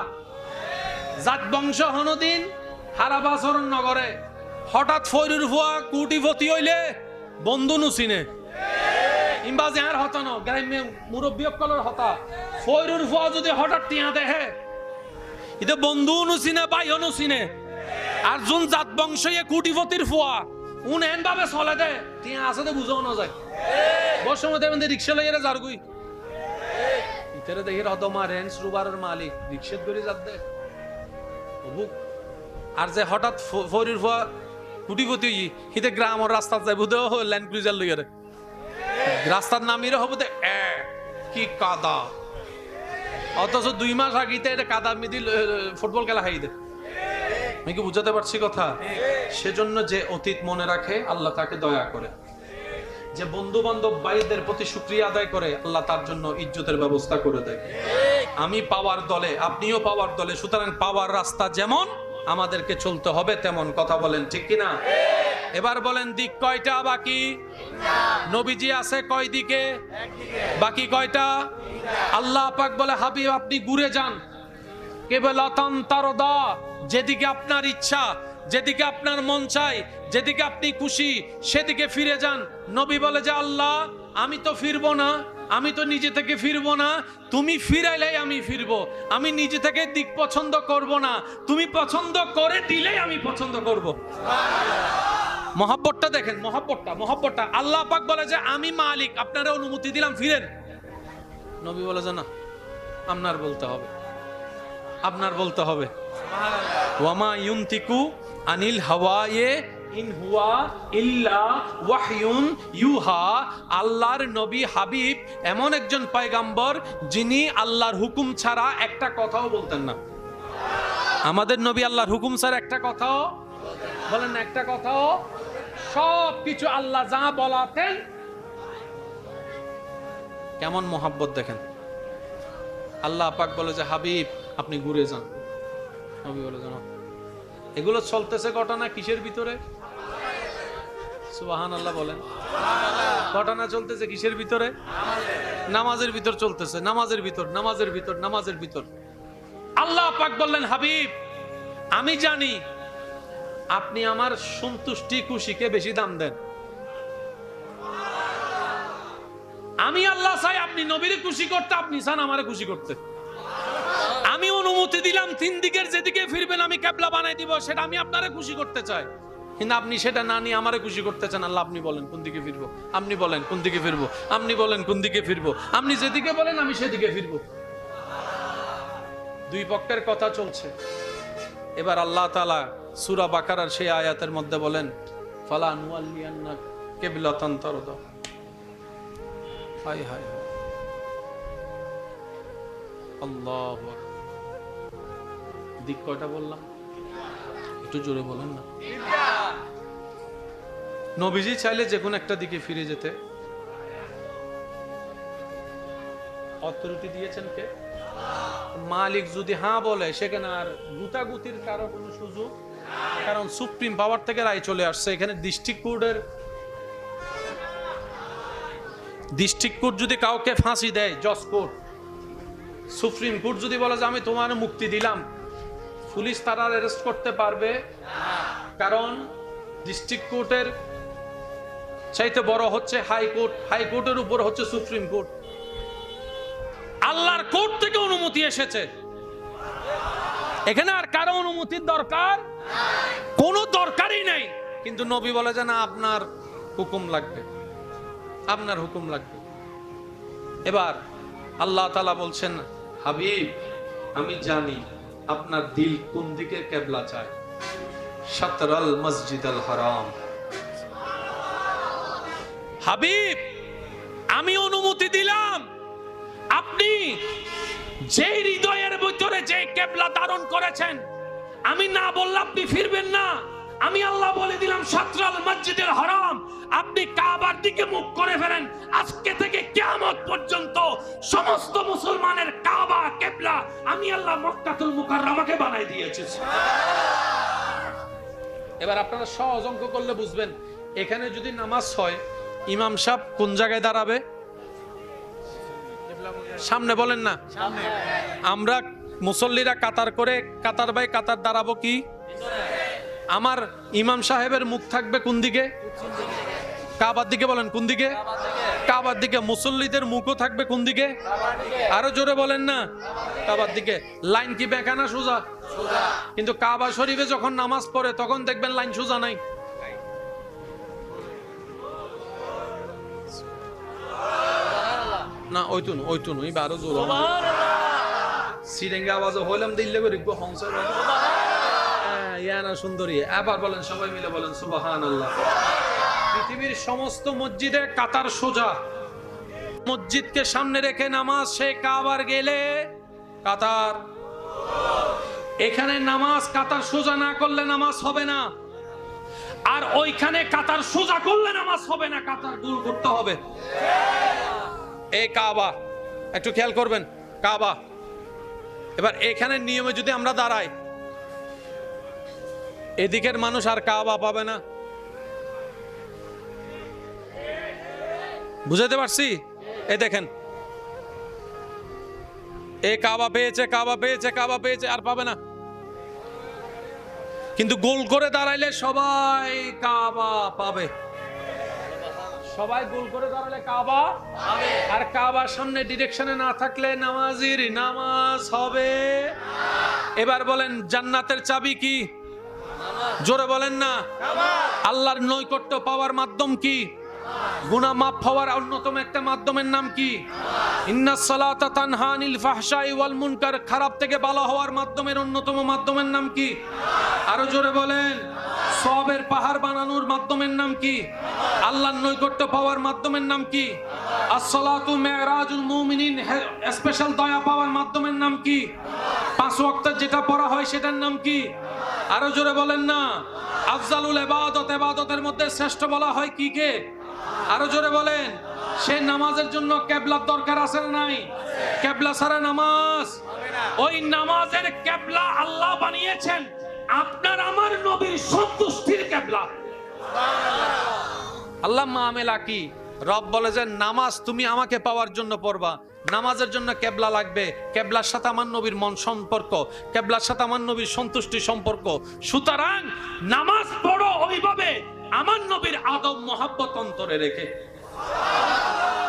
জাত বংশ হনদিন হারাবাচরণ নগরে। হঠাৎ ফয়রুর ফুয়া কুটিপতি হইলে বন্ধু নুচিনে ইম্বাজে আর হতানো গ্রামে মুরব্বী কলর হতা। ফয়রুর ফুয়া যদি হঠাৎ টিয়া দেহে এটা বন্ধু নুচিনে ভাই নুচিনে। আর যোন জাত বংশ কুটিপতির ফুয়া উন এন ভাবে চলে দে টিয়া আছে বুঝাও না যায়। বসময় দেবেন রিক্সা লইয়া যারগুই ইতারে দেখে হদমা রেঞ্জ রুবারের মালিক রিক্সা ধরে যাত দে। আর যে হঠাৎ ফয়রুর ফুয়া কুটিপতি হিতে গ্রামের রাস্তা যাই বুধ ল্যান্ড ক্রুজার লইয়া রাস্তার নামিরে হবো কি কাদা, অথচ 2 মাস আগে এটা কাদা মিদি ফুটবল খেলা খাই দে। আমি কি বুঝাতে পারছি কথা? সেজন্য যে অতীত মনে রাখে আল্লাহ তাকে দয়া করে, যে বন্ধু বান্ধব ভাইদের প্রতি শুকরিয়া আদায় করে আল্লাহ তার জন্য ইজ্জতের ব্যবস্থা করে দেয়। আমি পাওয়ার দলে, আপনিও পাওয়ার দলে, সুতরাং পাওয়ার রাস্তা যেমন আমাদেরকে চলতে হবে তেমন। কথা বলেন ঠিক কিনা? এবার বলেন দিক কয়টা বাকি? নবীজি আছে কয় দিকে? বাকি কয়টা? আল্লাহ পাক বলে হাবিব আপনি ঘুরে যান, কেবলাতান তারদা, যেদিকে আপনার ইচ্ছা, যেদিকে আপনার মন চায়, যেদিকে আপনি খুশি সেদিকে ফিরে যান। নবী বলে যে আল্লাহ আমি তো ফিরবো না, আমি তো নিজে থেকে ফিরবো না, তুমি ফিরাইলেই আমি ফিরবো। আমি নিজে থেকে দিক পছন্দ করব না, তুমি পছন্দ করে দিলেই আমি পছন্দ করব। মহব্বতটা দেখেন, মহব্বতটা। আল্লাহ পাক বলে যে আমি মালিক, আপনারা অনুমতি দিলাম ফিরেন। নবী বলে যে না, আপনার বলতে হবে, আপনার বলতে হবে। ওয়ামা ইউনতিকু আনিল হাওয়ায়ে ইন হুয়া ইল্লা ওয়াহয়ুন ইউহা। আল্লাহর নবী হাবিব এমন একজন পয়গম্বর যিনি আল্লাহর হুকুম ছাড়া একটা কথাও বলতেন না। আমাদের নবী আল্লাহর হুকুম ছাড়া একটা কথাও বলেন না, একটা কথাও। সব কিছু আল্লাহ যা বলাতেন। কেমন মোহাব্বত দেখেন। আল্লাহ পাক বলে যে হাবিব আপনি ঘুরে যান। নবী বলে জানো এগুলো চলতেছে ঘটনা কিসের ভিতরে? সুবহানাল্লাহ বলেন। ঘটনা চলতেছে কিসের ভিতরে? নামাজের ভিতর চলতেছে, নামাজের ভিতর, নামাজের ভিতর, নামাজের ভিতর। আল্লাহ পাক বললেন হাবিব আমি জানি আপনি আমার সন্তুষ্টি খুশিকে বেশি দাম দেন। আমি আল্লাহ চাই আপনি নবীরে খুশি করতে, আপনি চান আমারে খুশি করতে। আমি অনুমতি দিলাম 3 দিকের যেদিকে ফিরবেন আমি কিবলা বানাই দিব, সেটা আমি আপনারে খুশি করতে চাই। কিন্তু আপনি সেটা না নিয়ে আমারে খুশি করতে চান। আল্লাহ আপনি বলেন কোন দিকে ফিরবো, আপনি বলেন কোন দিকে ফিরবো, আপনি বলেন কোন দিকে ফিরবো, আপনি যেদিকে বলেন আমি সেদিকে ফিরবো। 2 পক্ষের কথা চলছে। এবার আল্লাহ তাআলা সূরা বাকারার সেই আয়াতের মধ্যে বলেন ফালা নুওয়াল্লিয়ান্না কিবলাতান তারদা। হায় হায় হায়, আল্লাহু আকবার। দিক কয়টা বললাম? একটু জোরে বলেন না। নবীজি চাইলে যে কোনো একটা দিকে ফিরে যেতে অথরিটি দিয়েছেন কে? মালিক যদি হ্যাঁ বলে সেখানে আর গুতাগুতির কারো কোনো সুযোগ, কারণ সুপ্রিম পাওয়ার থেকে রায় চলে আসছে। এখানে ডিস্ট্রিক্ট কোর্ট যদি কাউকে ফাঁসি দেয়, জজ কোর্ট, সুপ্রিম কোর্ট যদি বলে যে আমি তোমার মুক্তি দিলাম, পুলিশ তারা অ্যারেস্ট করতে পারবে? কারণ ডিস্ট্রিক্ট কোর্টের চাইতে বড় হচ্ছে হাইকোর্ট, হাইকোর্টের উপর হচ্ছে সুপ্রিম কোর্ট। আল্লাহর কোর্ট থেকে অনুমতি এসেছে, এখানে আর কারো অনুমতির দরকার কোনো দরকারই নেই। কিন্তু নবী বলে যে না, আপনার হুকুম লাগবে, আপনার হুকুম লাগবে। এবার আল্লাহ তাআলা বলছেন, হাবিব আমি জানি আপনার দিল কোন দিকে কিবলা চায়। শাতরাল মসজিদুল হারাম। হাবিব আমি অনুমতি দিলাম, আপনি যে হৃদয়ের ভিতরে যে কিবলা ধারণ করেছেন, আমি না বললে আপনি ফিরবেন না। আমি আল্লাহ বলে দিলাম শাতরাল মসজিদুল হারাম, আপনি কাবার দিকে মুখ করে ফেলেন। আজকে থেকে কিয়ামত পর্যন্ত সমস্ত মুসলমানের কাবা কিবলা আমি আল্লাহ মক্কাতুল মুকাররমাকে বানাই দিয়েছি। এবার আপনারা সহজ অঙ্ক করলে বুঝবেন, এখানে যদি নামাজ হয় ইমাম সাহেব কোন জায়গায় দাঁড়াবে? সামনে বলেন না। আমরা মুসল্লিরা কাতার করে কাতার বাই কাতার দাঁড়াবো কি? আমার ইমাম সাহেবের মুখ থাকবে কোন দিকে? কাবার দিকে। বলেন কোন দিকে? কাবার দিকে। মুসল্লিদের মুখও থাকবে কোন দিকে? আরো জোরে বলেন না। কাবার দিকে। লাইন কি বেঁকা না সোজা? কিন্তু কাবা শরীফে যখন নামাজ পড়ে তখন দেখবেন লাইন সোজা নাই। না ওইটুন এই বারো জোর সিরেঙ্গা আওয়াজ হইলাম দিল্লে করে হংসা ইয়ানা সুন্দরী। আবার বলেন, সবাই মিলে বলেন সুবহানাল্লাহ। পৃথিবীর সমস্ত মসজিদে কাতার সোজা, মসজিদকে সামনে রেখে নামাজ, সে কাবার গেলে কাতার। এখানে নামাজ কাতার সোজা না করলে নামাজ হবে না, আর ওইখানে কাতার সোজা করলে নামাজ হবে না, কাতার গোল করতে হবে। এই কাবা একটু খেয়াল করবেন, কাবা। এবার এখানে নিয়মে যদি আমরা দাঁড়াই, এদিকের মানুষ আর কাবা পাবে না। বুঝাতে পারছি? এই দেখেন, এই কাবা পেয়েছে, কাবা পেয়েছে, কাবা পেয়েছে, আর পাবে না। কিন্তু গোল করে দাঁড়াইলে সবাই কাবা পাবে। সবাই গোল করে দাঁড়ালে কাবা পাবে, আর কাবার সামনে ডিরেকশনে না থাকলে নামাজির নামাজ হবে। এবার বলেন, জান্নাতের চাবি কি? জোরে বলেন না। আল্লাহর নৈকট্য পাওয়ার মাধ্যম কি? গুনাহ মাফ হওয়ার অন্যতম একটা মাধ্যমের নাম কি? ইন্নাস সালাতা তানহা আনিল ফাহশাই ওয়াল মুনকার, খারাপ থেকে ভালো হওয়ার মাধ্যমের অন্যতম মাধ্যমের নাম কি? আরো জোরে বলেন। সওয়াবের পাহাড় বানানোর মাধ্যমের নাম কি? আল্লাহর নৈকট্য পাওয়ার মাধ্যমের নাম কি? আসসালাতু মিরাজুল মুমিনিন, স্পেশাল দয়া পাওয়ার মাধ্যমের নাম কি? 5 ওয়াক্ত যেটা পড়া হয় সেটার নাম কি? আরো জোরে বলেন না। আফজালুল ইবাদত, ইবাদতের মধ্যে শ্রেষ্ঠ বলা হয় কি কে? আরো জোরে বলেন। সেই নামাজের জন্য কিবলার দরকার আছে না নাই? কিবলা ছাড়া নামাজ, ওই নামাজের কিবলা আল্লাহ বানিয়েছেন আপনার আমার নবীর সন্তুষ্টির কিবলা। আল্লাহ মামেলা কি? রব বলে যে নামাজ তুমি আমাকে পাওয়ার জন্য পড়বা, নামাজের জন্য কিবলা লাগবে। কিবলার সাথে আমার নবীর মন সম্পর্ক, কিবলার সাথে আমার নবীর সন্তুষ্টি সম্পর্ক। সুতরাং নামাজ পড়ো ওইভাবে আমার নবীর আদব মহব্বত অন্তরে রেখে,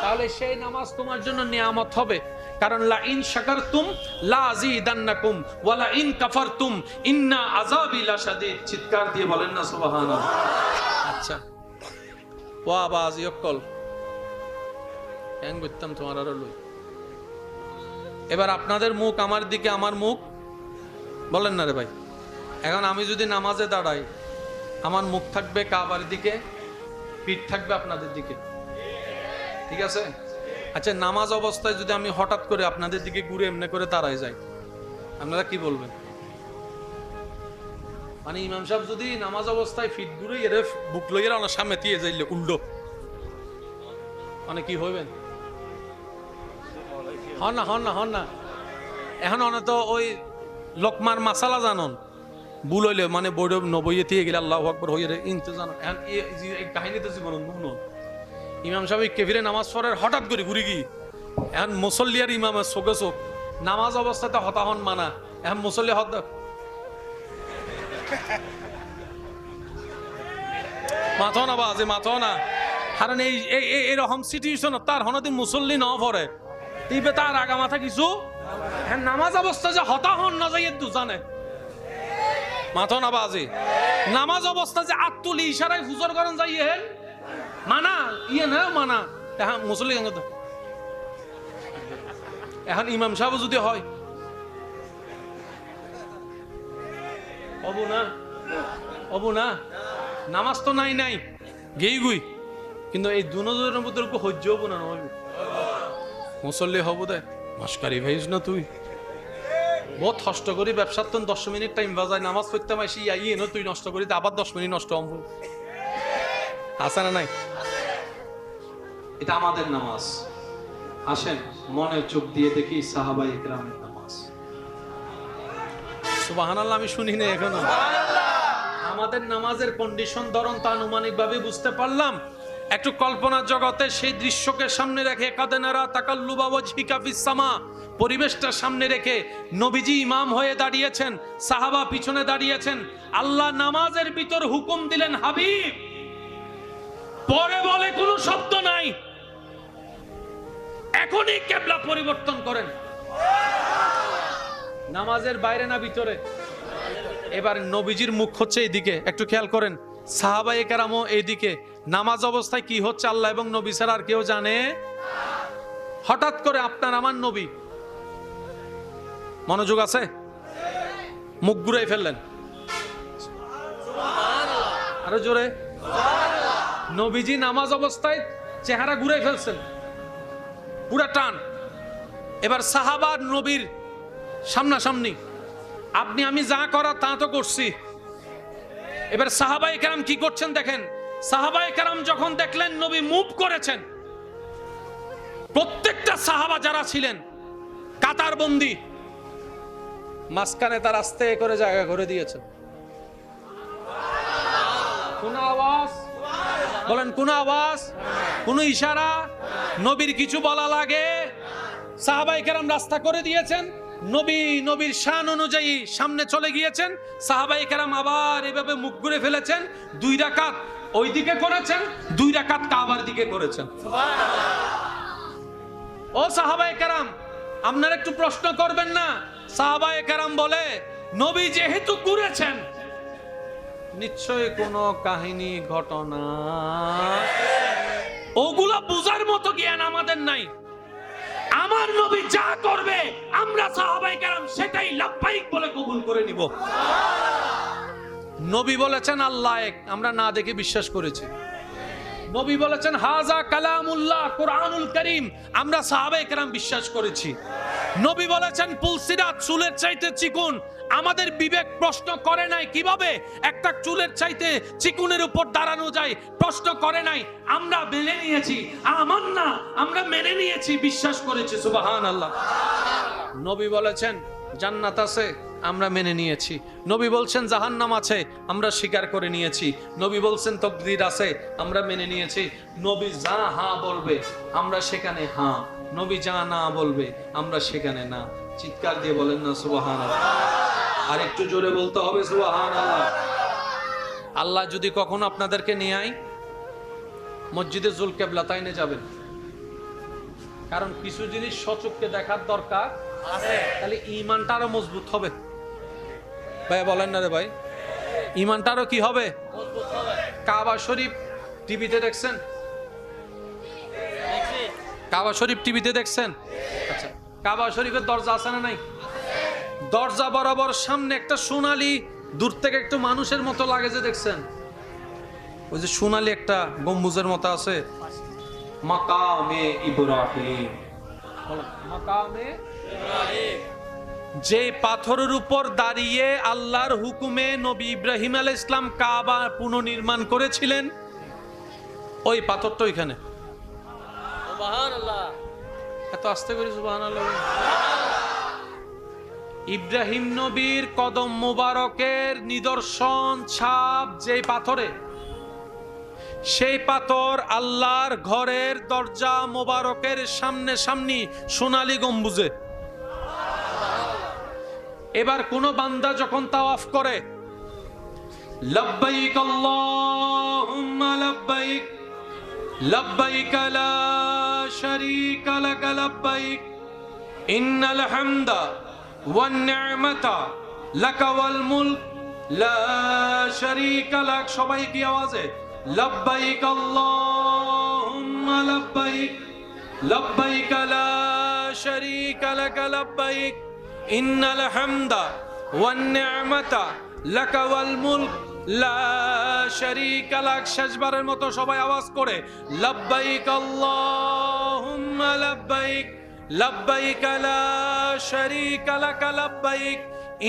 তাহলে সেই নামাজ তোমার জন্য নিয়ামত হবে। কারণ লা ইন শাকারতুম লা আযীদান্নাকুম ওয়া লা ইন কাফারতুম ইন্না আযাবি লাশাদীদ। চিৎকার দিয়ে বলেন না সুবহানাল্লাহ। আচ্ছা, ওয়া বাজি অকল এং বলতাম তোমার আর লই। এবার আপনাদের মুখ আমার দিকে, আমার মুখ বলেন না রে ভাই। এখন আমি যদি নামাজে দাঁড়াই, আমার মুখ থাকবে কাবার দিকে, পিঠ থাকবে আপনাদের দিকে, ঠিক আছে? আচ্ছা, নামাজ অবস্থায় যদি আমি হঠাৎ করে আপনাদের দিকে ঘুরে এমনি করে দাঁড়ায় যাই, আপনারা কি বলবেন? মানে ইমাম সাহেব যদি নামাজ অবস্থায় ফিট ঘুরে এর বুক লইয়ে আমার সামনে দিয়ে যাইলে উল্টো, মানে কি হইবেন? হন না এখন অনেক তো ওই লোকমার মাসালা জানন ভুল হইলে মানে বড় নবইয়ে দিয়ে গেলে আল্লাহু আকবার হইয়ে ইনতে জানো। এখন এই কাহিনীতে জীবন নুন ইমাম সাহেব কেফিরে নামাজ পড়ার হঠাৎ করে ঘুরে গিয়ে এখন মুসল্লি আর ইমামের চোখে চোখ নামাজ অবস্থাতে হতাহন মানা, এখন মুসল্লি হত মাথো না বাজে মাথো না। কারণ এইরকম সিচুয়েশন তার হনদিন মুসল্লি ন পড়ে তিবে তার আগা মাথা কিছু নামাজ অবস্থা যে হতাহন না যাই দু জানে মাথো না বাজে। নামাজ অবস্থা যে আত্মলি ইশারায় ফুজর করেন যাই হেন মানা ইয়ে না মানা এখন মুসল্লি এখন ইমাম সাহেব যদি হয় অবু না নামাজ তো নাই গেই গুই, কিন্তু এই দুজনের মধ্যে সহ্য হবো না নহবি মুসল্লি হবো দে মাসকারি ভাইস না তুই বহুত কষ্ট করি ব্যবসার তো 10 মিনিট টাইম বাজায় নামাজ পড়তে মাসি ইয়ে না তুই নষ্ট করি আবার 10 মিনিট নষ্ট হব আছে না নাই? এটা আমাদের নামাজ। আসেন মনের চোখ দিয়ে দেখি সাহাবায়ে কেরামের নামাজ। সুবহানাল্লাহ, আমি শুনি না এখনো। আমাদের নামাজের কন্ডিশন ধরন তা আনুমানিক ভাবে বুঝতে পারলাম। একটু কল্পনার জগতে সেই দৃশ্যকে সামনে রেখে কাদেনারা তাকাল্লুবা ওয়াজহিকা ফিস সামা, পরিবেশটা সামনে রেখে নবীজি ইমাম হয়ে দাঁড়িয়েছেন, সাহাবা পিছনে দাঁড়িয়েছেন। আল্লাহ নামাজের ভিতর হুকুম দিলেন হাবিব, পরে বলে কোনো শব্দ নাই, এখনই কিবলা পরিবর্তন করেন। নামাজের বাইরে না ভিতরে? এবার নবীজির মুখ হচ্ছে এইদিকে, একটু খেয়াল করেন। সাহাবায়ে কেরামও এইদিকে। নামাজ অবস্থায় কি হচ্ছে আল্লাহ এবং নবী ছাড়া আর কেউ জানে। হঠাৎ করে আপনার আমার নবী, মনোযোগ আছে, মুখ ঘুরাই ফেললেন, আরো জোরে। নবীজি নামাজ অবস্থায় চেহারা ঘুরাই ফেলছেন পুরা টান। এবার সাহাবা নবীর সামনাসামনি, আপনি আমি যা করা তা তো করছি। এবার সাহাবায়ে কেরাম কি করছেন দেখেন। সাহাবায়ে কেরাম যখন দেখলেন নবী মুভ করেছেন, প্রত্যেকটা সাহাবা যারা ছিলেন কাতারবন্দি, মাঝখানে তার আস্তে করে জায়গা করে দিয়েছেন। কোন আওয়াজ বলেন, কোন আওয়াজ, কোন ইশারা, নবীর কিছু বলা লাগে? সাহাবায়ে কেরাম রাস্তা করে দিয়েছেন, নবীর শান অনুযায়ী সামনে চলে গিয়েছেন। সাহাবায়ে কেরাম আবার এভাবে মুখ ঘুরে ফেলেছেন, 2 রাকাত ওই দিকে করেছেন, 2 রাকাত কাবার দিকে করেছেন। ও সাহাবায়ে কেরাম, আপনারা একটু প্রশ্ন করবেন না? সাহাবায়ে কেরাম বলে, নবী যেহেতু ঘুরেছেন নিশ্চয়ই কোনো কাহিনী ঘটনা, ওগুলা বুঝার মতো জ্ঞান আমাদের নাই। আমার নবী যা করবে আমরা সাহাবায়ে কেরাম সেটাই লাব্বাইক বলে কবুল করে নিব। নবী বলেছেন আল্লাহ এক, আমরা না দেখে বিশ্বাস করেছি। নবী বলেছেন হাজা কালামুল্লাহ, কুরআনুল কারীম, আমরা সাহাবায়ে কেরাম বিশ্বাস করেছি। নবী বলেছেন পুলসিরাত চুলের চাইতে চিকন, আমাদের বিবেক প্রশ্ন করে নাই কিভাবে একটা চুলের চাইতে চিকুনের উপর দাঁড়ানো যায়, প্রশ্ন করে নাই, আমরা মেনে নিয়েছি। আমান্না, আমরা মেনে নিয়েছি, বিশ্বাস করেছি। সুবহানাল্লাহ। নবী বলেছেন জান্নাত আছে, আমরা মেনে নিয়েছি। নবী বলছেন জাহান্নাম আছে, আমরা স্বীকার করে নিয়েছি। নবী বলছেন তাকদীর আছে, আমরা মেনে নিয়েছি। নবী যা হ্যাঁ বলবে আমরা সেখানে হ্যাঁ, নবী যা না বলবে আমরা সেখানে না। চিৎকার দিয়ে বলেন না সুবহানাল্লাহ। আর একটু জোরে বলতে হবে সুবহানাল্লাহ। আল্লাহ যদি কখনো আপনাদেরকে নিয়ে আয় মসজিদে জুলকেবলাতাইনে যাবেন, কারণ কিছু জিনিস সচক্ষে দেখার দরকার আছে, তাহলে ঈমানটা আরো মজবুত হবে। ভাই বলেন না রে ভাই, ঈমানটা আরো কি হবে? মজবুত হবে। কাবা শরীফ টিভিতে দেখছেন? কাবা শরীফ টিভিতে দেখছেন? আচ্ছা, কাবা শরীফের দরজা আছে না নাই? দরজা বরাবর সামনে একটা সোনালী, দূর থেকে একটু মানুষের মতো লাগে যে, দেখছেন? ওই যে সোনালি একটা গম্বুজের মতো আছে, মাকামে ইব্রাহিম। মাকামে ইব্রাহিম, যে পাথরের উপর দাঁড়িয়ে আল্লাহর হুকুমে নবী ইব্রাহিম আলাইহিস সালাম কাবা পুনর্নির্মাণ করেছিলেন, ওই পাথরটা ওইখানে। সুবহানাল্লাহ, এত আস্তে করে সুবহানাল্লাহ। ইব্রাহিম নবীর কদম মোবারকের নিদর্শন ছাপ যেই পাথরে, সেই পাথর আল্লাহর ঘরের দরজা মোবারকের সামনে সামনি সোনালী গম্বুজে। এবার কোন বান্দা যখন তাওয়াফ করে, লব্বাইক আল্লাহুম্মা লব্বাইক লব্বাইক লা শারীকা লাক লব্বাইক ইন্নাল হামদা ওয়ান নি'মাতা লাক ওয়াল মুলক লা শারীকা লাক, সবাই কি আওয়াজে লব্বাইক আল্লাহুম্মা লব্বাইক লব্বাইক লা শারীকা লাক লব্বাইক ইন্নাল হামদা ওয়ান নি'মাতা লাক ওয়াল মুলক লা শারীকা লাক। শেষবারের মতো সবাই আওয়াজ করে লব্বাইক আল্লাহুম্মা লব্বাইক লব্বাইক লা শারীকা লাক লব্বাইক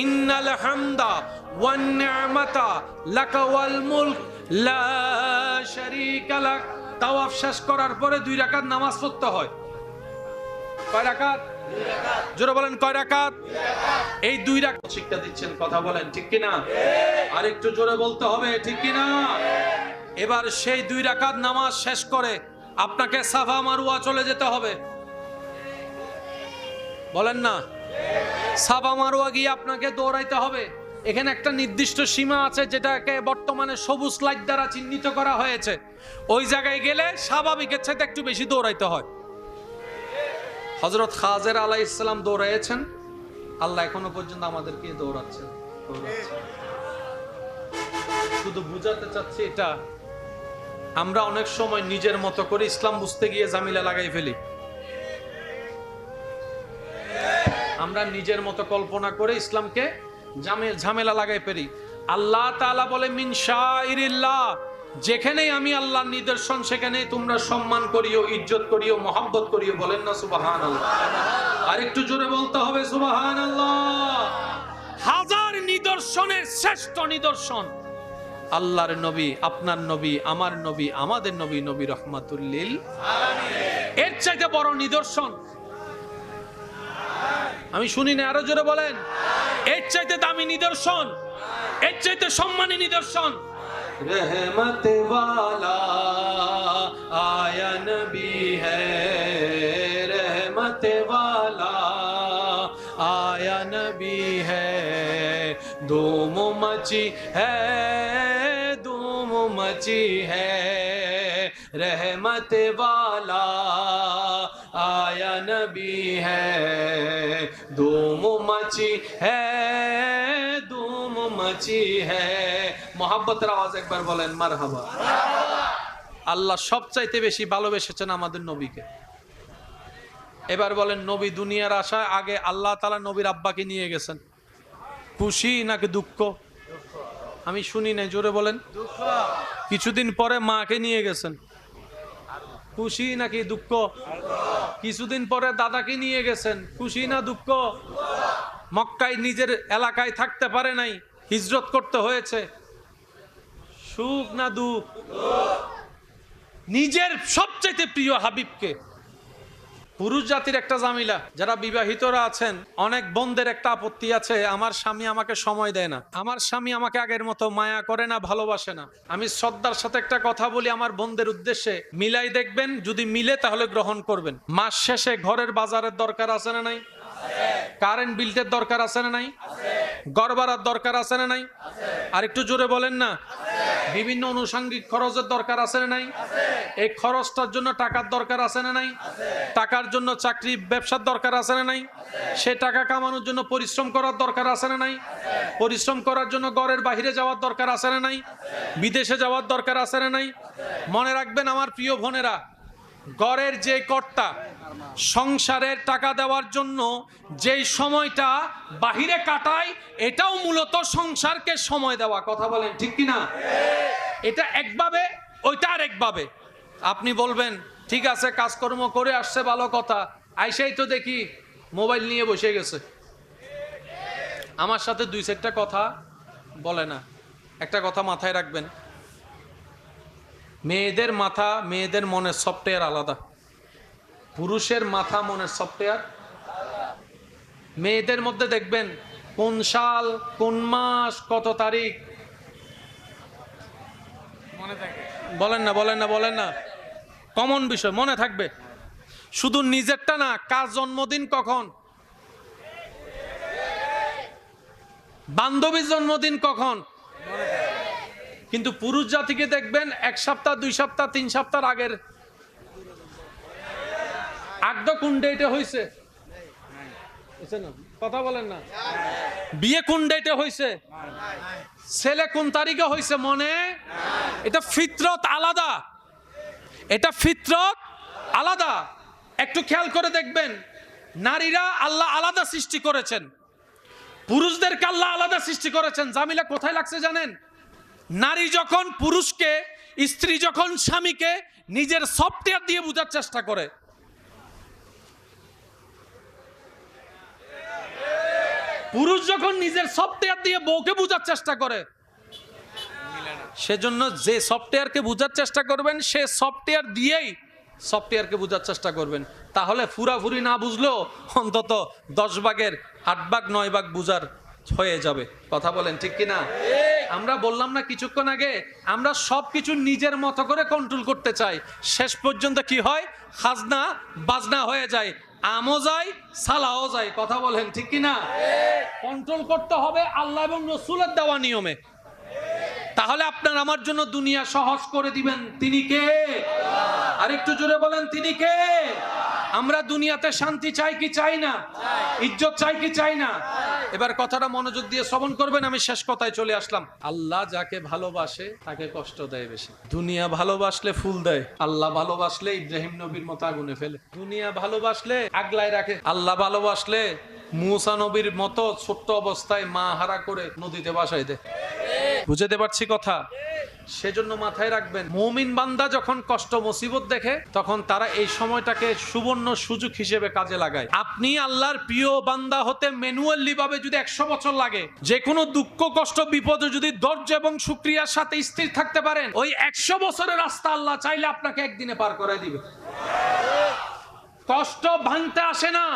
ইন্নাল হামদা ওয়ান নি'মাতা লাক ওয়াল মুলক লা শারীকা লাক। তাওয়াফ শেষ করার পরে 2 রাকাত নামাজ পড়তে হয়। কয় রাকাত? 2 রাকাত। জোরে বলেন কয় রাকাত? 2 রাকাত। এই 2 রাকাত শিক্ষা দিচ্ছেন, কথা বলেন ঠিক কি না? আর একটু জোরে বলতে হবে, ঠিক কি না? এবার সেই 2 রাকাত নামাজ শেষ করে আপনাকে সাফা মারওয়া চলে যেতে হবে। বলেন না? সাফা মারওয়া গিয়ে আপনাকে দৌড়াইতে হবে। এখানে একটা নির্দিষ্ট সীমা আছে যেটাকে বর্তমানে সবুজ লাইট দ্বারা চিহ্নিত করা হয়েছে। ওই জায়গায় গেলে স্বাভাবিকের চাইতে একটু বেশি দৌড়াইতে হয়। হযরত খাজর আলাইহিস সালাম দৌড়াইছেন, আল্লাহ এখনো পর্যন্ত আমাদেরকে দৌড়াচ্ছেন। শুধু বুঝাতে চাচ্ছি এটা, আমরা অনেক সময় নিজের মতো করে ইসলাম বুঝতে গিয়ে ঝামেলা লাগাই ফেলি। আমরা নিজের মতো কল্পনা করে ইসলামকে ঝামেলা লাগাই ফেলি। আল্লাহ তাআলা বলে মিন শাইরিল্লাহ, যেখানেই আমি আল্লাহর নিদর্শন সেখানেই তোমরা সম্মান করিও, ইজ্জত করিও, মহব্বত করিও। বলেন না সুবহানাল্লাহ? আর একটু জোরে বলতে হবে সুবহানাল্লাহ। হাজার নিদর্শনের শ্রেষ্ঠ নিদর্শন আল্লাহর নবী, আপনার নবী, আমার নবী, আমাদের নবী, নবী রাহমাতুল লিল আলামিন। এর চাইতে বড় নিদর্শন আমি শুনি না, আরো জোরে বলেন। এর চাইতে দামি নিদর্শন, এর চাইতে সম্মানী নিদর্শন रहमत वाला आया नबी है, रहमत वाला आया नबी है, धूम मची है, धूम मची है, रहमत वाला आया नबी है, धूम मची है, धूम मची है। মোহাব্বতের আওয়াজ একবার বলেন মারহাবা। আল্লাহ সবচাইতে বেশি ভালোবেসেছেন আমাদের নবীকে। এবার বলেন, নবী দুনিয়ার আসার আগে আল্লাহ তাআলা নবীর আব্বাকে নিয়ে গেছেন, খুশি নাকি দুঃখ? আমি শুনি নাই, জোরে বলেন। দুঃখ। কিছুদিন পরে মাকে নিয়ে গেছেন, খুশি নাকি দুঃখ? কিছুদিন পরে দাদাকে নিয়ে গেছেন, খুশি না দুঃখ? মক্কায় নিজের এলাকায় থাকতে পারে নাই, হিজরত করতে হয়েছে, সুখ না দুঃখ? নিজের সবচেয়ে প্রিয় হাবিবকে। পুরুষ জাতির একটা জামিলা, যারা বিবাহিতরা আছেন, অনেক বোনদের একটা আপত্তি আছে, আমার স্বামী আমাকে সময় দেয় না, আমার স্বামী আমাকে আগের মতো মায়া করে না, ভালোবাসে না। আমি শ্রদ্ধার সাথে একটা কথা বলি আমার বোনদের উদ্দেশ্যে, মিলাই দেখবেন, যদি মিলে তাহলে গ্রহণ করবেন। মাস শেষে ঘরের বাজারের দরকার আছে না নাই? কারেন্ট বিলের দরকার আছে না নাই? ঘর ভাড়ার দরকার আছে না নাই? আর একটু জোরে বলেন না। বিভিন্ন আনুষঙ্গিক খরচের দরকার আছে না নাই? এই খরচটার জন্য টাকার দরকার আছে না নাই? টাকার জন্য চাকরি ব্যবসার দরকার আছে না নাই? সে টাকা কামানোর জন্য পরিশ্রম করার দরকার আছে না নাই? পরিশ্রম করার জন্য ঘরের বাইরে যাওয়ার দরকার আছে না নাই? বিদেশে যাওয়ার দরকার আছে না নাই? মনে রাখবেন আমার প্রিয় বোনেরা, ঘরের যে কর্তা সংসারের টাকা দেওয়ার জন্য যেই সময়টা বাহিরে কাটায়, এটাও মূলত সংসারকে সময় দেওয়া। কথা বলেন ঠিক কিনা? এটা একভাবে, ওইটা আর একভাবে। আপনি বলবেন ঠিক আছে কাজকর্ম করে আসছে ভালো কথা, আইসাই তো দেখি মোবাইল নিয়ে বসে গেছে, আমার সাথে দুই চারটা কথা বলে না। একটা কথা মাথায় রাখবেন, মেয়েদের মাথা, মেয়েদের মনের সফটওয়্যার আলাদা, পুরুষের মাথা মনের সফটওয়্যার। মেয়েদের মধ্যে দেখবেন কোন সাল, কোন মাস, কত তারিখ মনে থাকে, বলেন না বলেন না বলেন না, কমন বিষয় মনে থাকবে। শুধু নিজেরটা না, কার জন্মদিন কখন, বান্ধবীর জন্মদিন কখন। কিন্তু পুরুষ জাতিকে দেখবেন এক সপ্তাহ, 2 সপ্তাহ, 3 সপ্তাহ আগের, আগদ কোন ডেটে হয়েছে, কথা বলেন না, বিয়ে কোন ডেটে হয়েছে, ছেলে কোন তারিখে হয়েছে মনে। এটা ফিতরত আলাদা, এটা ফিতরত আলাদা। একটু খেয়াল করে দেখবেন, নারীরা আল্লাহ আলাদা সৃষ্টি করেছেন, পুরুষদেরকে আল্লাহ আলাদা সৃষ্টি করেছেন। জামিলা কোথায় লাগছে জানেন? নারী যখন পুরুষকে, স্ত্রী যখন স্বামীকে নিজের সফটওয়্যার দিয়ে বোঝার চেষ্টা করে, পুরুষ যখন নিজের সফটওয়্যার দিয়ে বউকে বোঝার চেষ্টা করে, সেজন্য যে সফটওয়্যারকে বোঝার চেষ্টা করবেন সে সফটওয়্যার দিয়েই সফটওয়্যারকে বোঝার চেষ্টা করবেন। তাহলে পুরাপুরি না বুঝলেও অন্তত 10 ভাগের 8 ভাগ 9 ভাগ বুঝার হয়ে যাবে। কথা বলেন ঠিক কিনা? আমরা বললাম না কিছুক্ষণ আগে, আমরা সবকিছু নিজের মতো করে কন্ট্রোল করতে চাই, শেষ পর্যন্ত কি হয়, খাজনা বাজনা হয়ে যায়, আমও যায় সালাও যায়। কথা বলেন ঠিক কিনা? কন্ট্রোল করতে হবে আল্লাহ এবং রসুলের দেওয়া নিয়মে, তাহলে আপনার আমার জন্য দুনিয়া সহজ করে দিবেন। তিনি কে? আর একটু জোরে বলেন তিনি কে? আমরা দুনিয়াতে শান্তি চাই কি চাই না? ইজ্জত চাই কি চাই না? এবার কথাটা মনোযোগ দিয়ে শ্রবণ করবেন, আমি শেষ কথায় চলে আসলাম। আল্লাহ যাকে ভালোবাসে তাকে কষ্ট দেয় বেশি। দুনিয়া ভালোবাসলে ফুল দেয়, আল্লাহ ভালোবাসলে ইব্রাহিম নবীর মতো আগুনে ফেলে। দুনিয়া ভালোবাসলে আগলায় রাখে, আল্লাহ ভালোবাসলে মুসা নবীর মতো ছোট্ট অবস্থায় মা হারা করে নদীতে ভাসাই দেয়। বুঝতে পারছি কথা? সেজন্য মাথায় রাখবেন, মুমিন বান্দা যখন কষ্ট মুসিবত দেখে তখন তারা এই সময়টাকে সুবর্ণ সুযোগ হিসেবে কাজে লাগায়। আপনি আল্লাহর প্রিয় বান্দা হতে ম্যানুয়ালি ভাবে যদি 100 বছর লাগে, যে কোনো দুঃখ কষ্ট বিপদে যদি ধৈর্য এবং শুকরিয়ার সাথে স্থির থাকতে পারেন, ওই 100 বছরের রাস্তা আল্লাহ চাইলে আপনাকে একদিনে পার করে দিবে। কষ্ট ভাঙতে আসে না,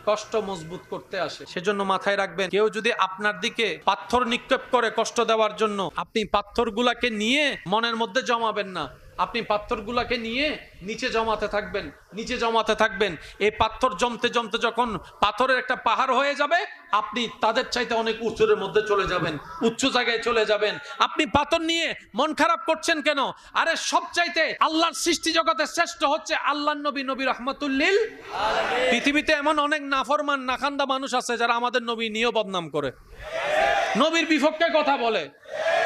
কষ্ট মজবুত করতে আসে। সেজন্য মাথায় রাখবেন, কেউ যদি আপনার দিকে পাথর নিক্ষেপ করে কষ্ট দেওয়ার জন্য, আপনি পাথরগুলাকে নিয়ে মনের মধ্যে জমাবেন না, আপনি পাথরগুলাকে নিয়ে নিচে জমাতে থাকবেন, নিচে জমাতে থাকবেন। এই পাথর জমতে জমতে যখন পাথরের একটা পাহাড় হয়ে যাবে, আপনি তাদের চাইতে অনেক উঁচুর মধ্যে চলে যাবেন, উচ্চ জায়গায় চলে যাবেন। আপনি পাথর নিয়ে মন খারাপ করছেন কেন? আরে সবচাইতে আল্লাহর সৃষ্টি জগতের শ্রেষ্ঠ হচ্ছে আল্লাহর নবী, নবী রাহমাতুল লিল আলামিন। পৃথিবীতে এমন অনেক নাফরমান নাখান্দা মানুষ আছে যারা আমাদের নবী নিয়েও বদনাম করে, নবীর বিপক্ষে কথা বলে।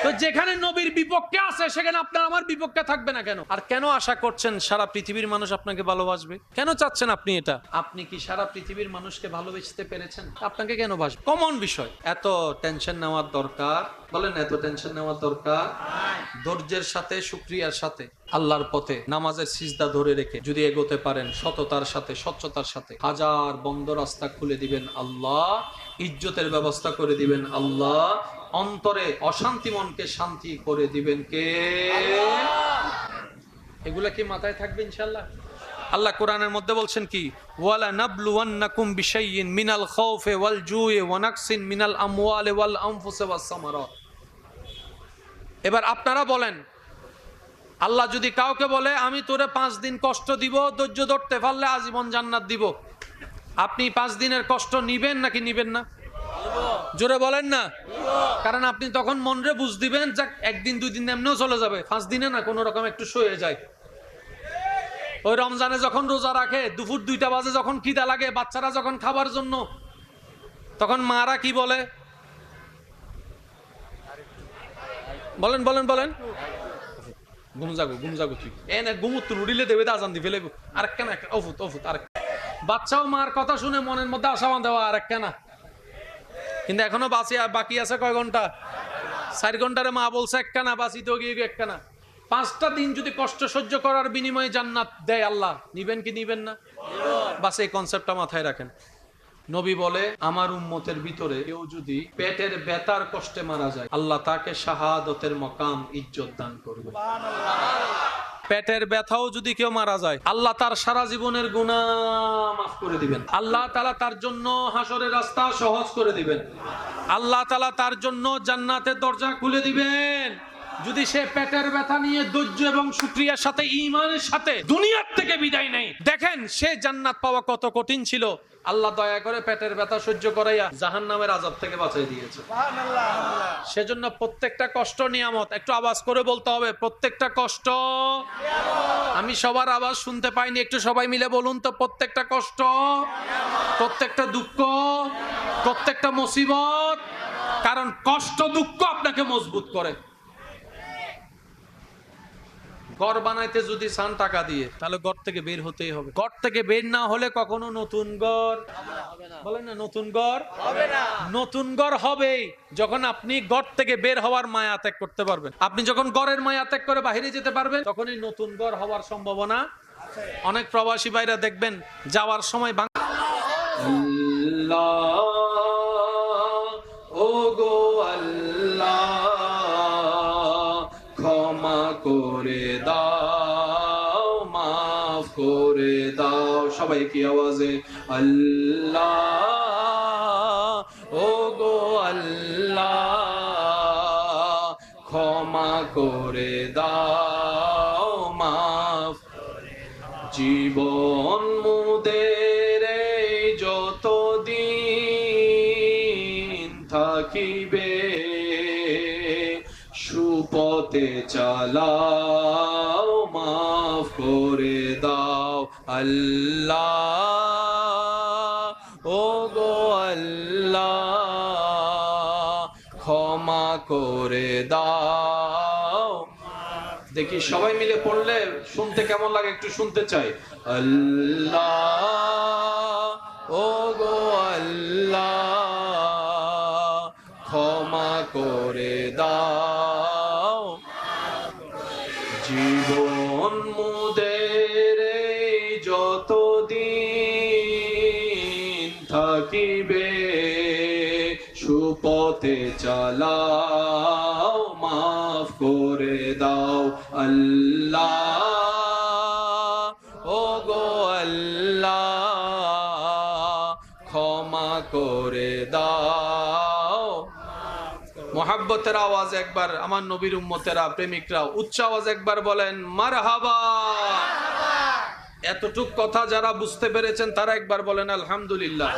তো যেখানে নবীর বিপক্ষে আছে সেখানে আপনার আমার বিপক্ষে থাকবে না কেন? আর কেন আশা করছেন সারা পৃথিবীর মানুষ আপনাকে ভালোবাসবে? কেন চাচ্ছেন আপনি এটা? আপনি কি সারা পৃথিবীর মানুষকে ভালোবাসতে পেরেছেন? আপনাকে কেন বাসবে? কমন বিষয়। এত টেনশন নেওয়ার দরকার? বলেন এত টেনশন নেওয়ার দরকার? ধৈর্যের সাথে শুকরিয়ার সাথে আল্লাহর পথে নামাজের সিজদা ধরে রেখে যদি এগোতে পারেন, সততার সাথে স্বচ্ছতার সাথে, হাজার বন্ধ রাস্তা খুলে দিবেন আল্লাহ, ইজ্জতের ব্যবস্থা করে দিবেন আল্লাহ, অন্তরে অশান্তি মনকে শান্তি করে দিবেন কে? এগুলা কি মাথায় থাকবে ইনশাআল্লাহ? আল্লাহ কোরআনের মধ্যে বলছেন কি, ওয়ালা নাবলুওয়ান্নাকুম বিশাইইন মিনাল খাউফি ওয়াল জুই ওয়া নাকসিন মিনাল আমওয়ালি ওয়াল আনফুসি ওয়াস সামারাত। এবার আপনারা বলেন, আল্লাহ যদি কাউকে বলে আমি তোরে 5 দিন কষ্ট দিব, ধৈর্য ধরতে পারলে আজীবন জান্নাত দিব, আপনি 5 দিনের কষ্ট নিবেন নাকি নিবেন না? জোরে বলেন না। কারণ আপনি তখন মনরে বুঝ দিবেন, যাক 1 দিন 2 দিন এমনিও চলে যাবে, 5 দিনে না কোনো রকম একটু সয়ে যায়। ওই রমজানে যখন রোজা রাখে, দুপুর 2টা বাজে যখন খিদা লাগে, বাচ্চারা যখন খাবার জন্য, তখন মারা কি বলে? বলেন বলেন বলেন, ঘুম যাগো তুই এনে ঘুমুত তুল উড়িলে দেবে, আজান দি ফেলে আরেক কেনা অফুত আরেক। বাচ্চাও মার কথা শুনে মনের মধ্যে আশা বাঁধা আরেক কেনা। কিন্তু এখনো বাকি আছে কয় ঘন্টা? 4 ঘন্টারে মা বলছে একখানা, বাঁচিতেও গিয়ে একখানা। 5টা দিন যদি কষ্ট সহ্য করার বিনিময়ে জান্নাত দেয় আল্লাহ, নিবেন কি নিবেন না? বাস এই কনসেপ্টটা মাথায় রাখেন। নবী বলে, আমার উম্মতের ভিতরে কেউ যদি পেটের ব্যথার কষ্টে মারা যায়, আল্লাহ তাকে শাহাদতের মকাম, ইজ্জত দান করবে। পেটের ব্যথাও যদি কেউ মারা যায়, আল্লাহ তার সারা জীবনের গুনাহ মাফ করে দিবেন। আল্লাহ তাআলা তার জন্য হাসরের রাস্তা সহজ করে দিবেন। আল্লাহ তাআলা তার জন্য জান্নাতের দরজা খুলে দিবেন। যদি সে পেটের ব্যথা নিয়ে ধৈর্য এবং শুকরিয়ার সাথে, ঈমানের সাথে দুনিয়ার থেকে বিদায় নেয়, দেখেন সে জান্নাত পাওয়া কত কঠিন ছিল। আল্লাহ দয়া করে পেটের ব্যথা সহ্য করাইয়া জাহান্নামের আযাব থেকে বাঁচাই দিয়েছে। সুবহানাল্লাহ। সেজন্য প্রত্যেকটা কষ্ট নিয়ামত। একটু আওয়াজ করে বলতে হবে, প্রত্যেকটা কষ্ট নিয়ামত। আমি সবার আওয়াজ শুনতে পাইনি, একটু সবাই মিলে বলুন তো, প্রত্যেকটা কষ্ট নিয়ামত, প্রত্যেকটা দুঃখ নিয়ামত, প্রত্যেকটা মুসিবত। কারণ কষ্ট দুঃখ আপনাকে মজবুত করে। ঘর বানাইতে যদি চান টাকা দিয়ে, তাহলে ঘর থেকে বের হতেই হবে। ঘর থেকে বের না হলে কখনো নতুন ঘর বলেন না, নতুন ঘর হবে না। নতুন ঘর হবেই যখন আপনি ঘর থেকে বের হওয়ার মায়া ত্যাগ করতে পারবেন। আপনি যখন ঘরের মায়া ত্যাগ করে বাইরে যেতে পারবেন, তখনই নতুন ঘর হওয়ার সম্ভাবনা আছে। অনেক প্রবাসী ভাইরা দেখবেন যাওয়ার সময় আল্লাহ ও গো আল্লাহ ক্ষমা করে দাও, মাফ করে দাও। সবাই কি আওয়াজে আল্লাহ ও গো আল্লাহ ক্ষমা করে দাও, মাফ। জীবন মুদের যতদিন থাকিবে, সুপথে চালাও, মাফ করে দাও। আল্লাহ ও গো আল্লাহ ক্ষমা করে দাও। দেখি সবাই মিলে পড়লে শুনতে কেমন লাগে, একটু শুনতে চাই। আল্লাহ ও গো আল্লাহ ক্ষমা করে দাও। জীবন মুদের যতদিন থাকিবে, সুপথে চালাও, মাফ করে দাও। আল্লাহ ও গো আল্লাহ ক্ষমা করে দাও। মোহাব্বতের আওয়াজ একবার আমার নবীর উম্মতেরা, প্রেমিকরা উচ্চ আওয়াজ একবার বলেন মারহাবা। এতটুক কথা যারা বুঝতে পেরেছেন তারা একবার বলেন আলহামদুলিল্লাহ।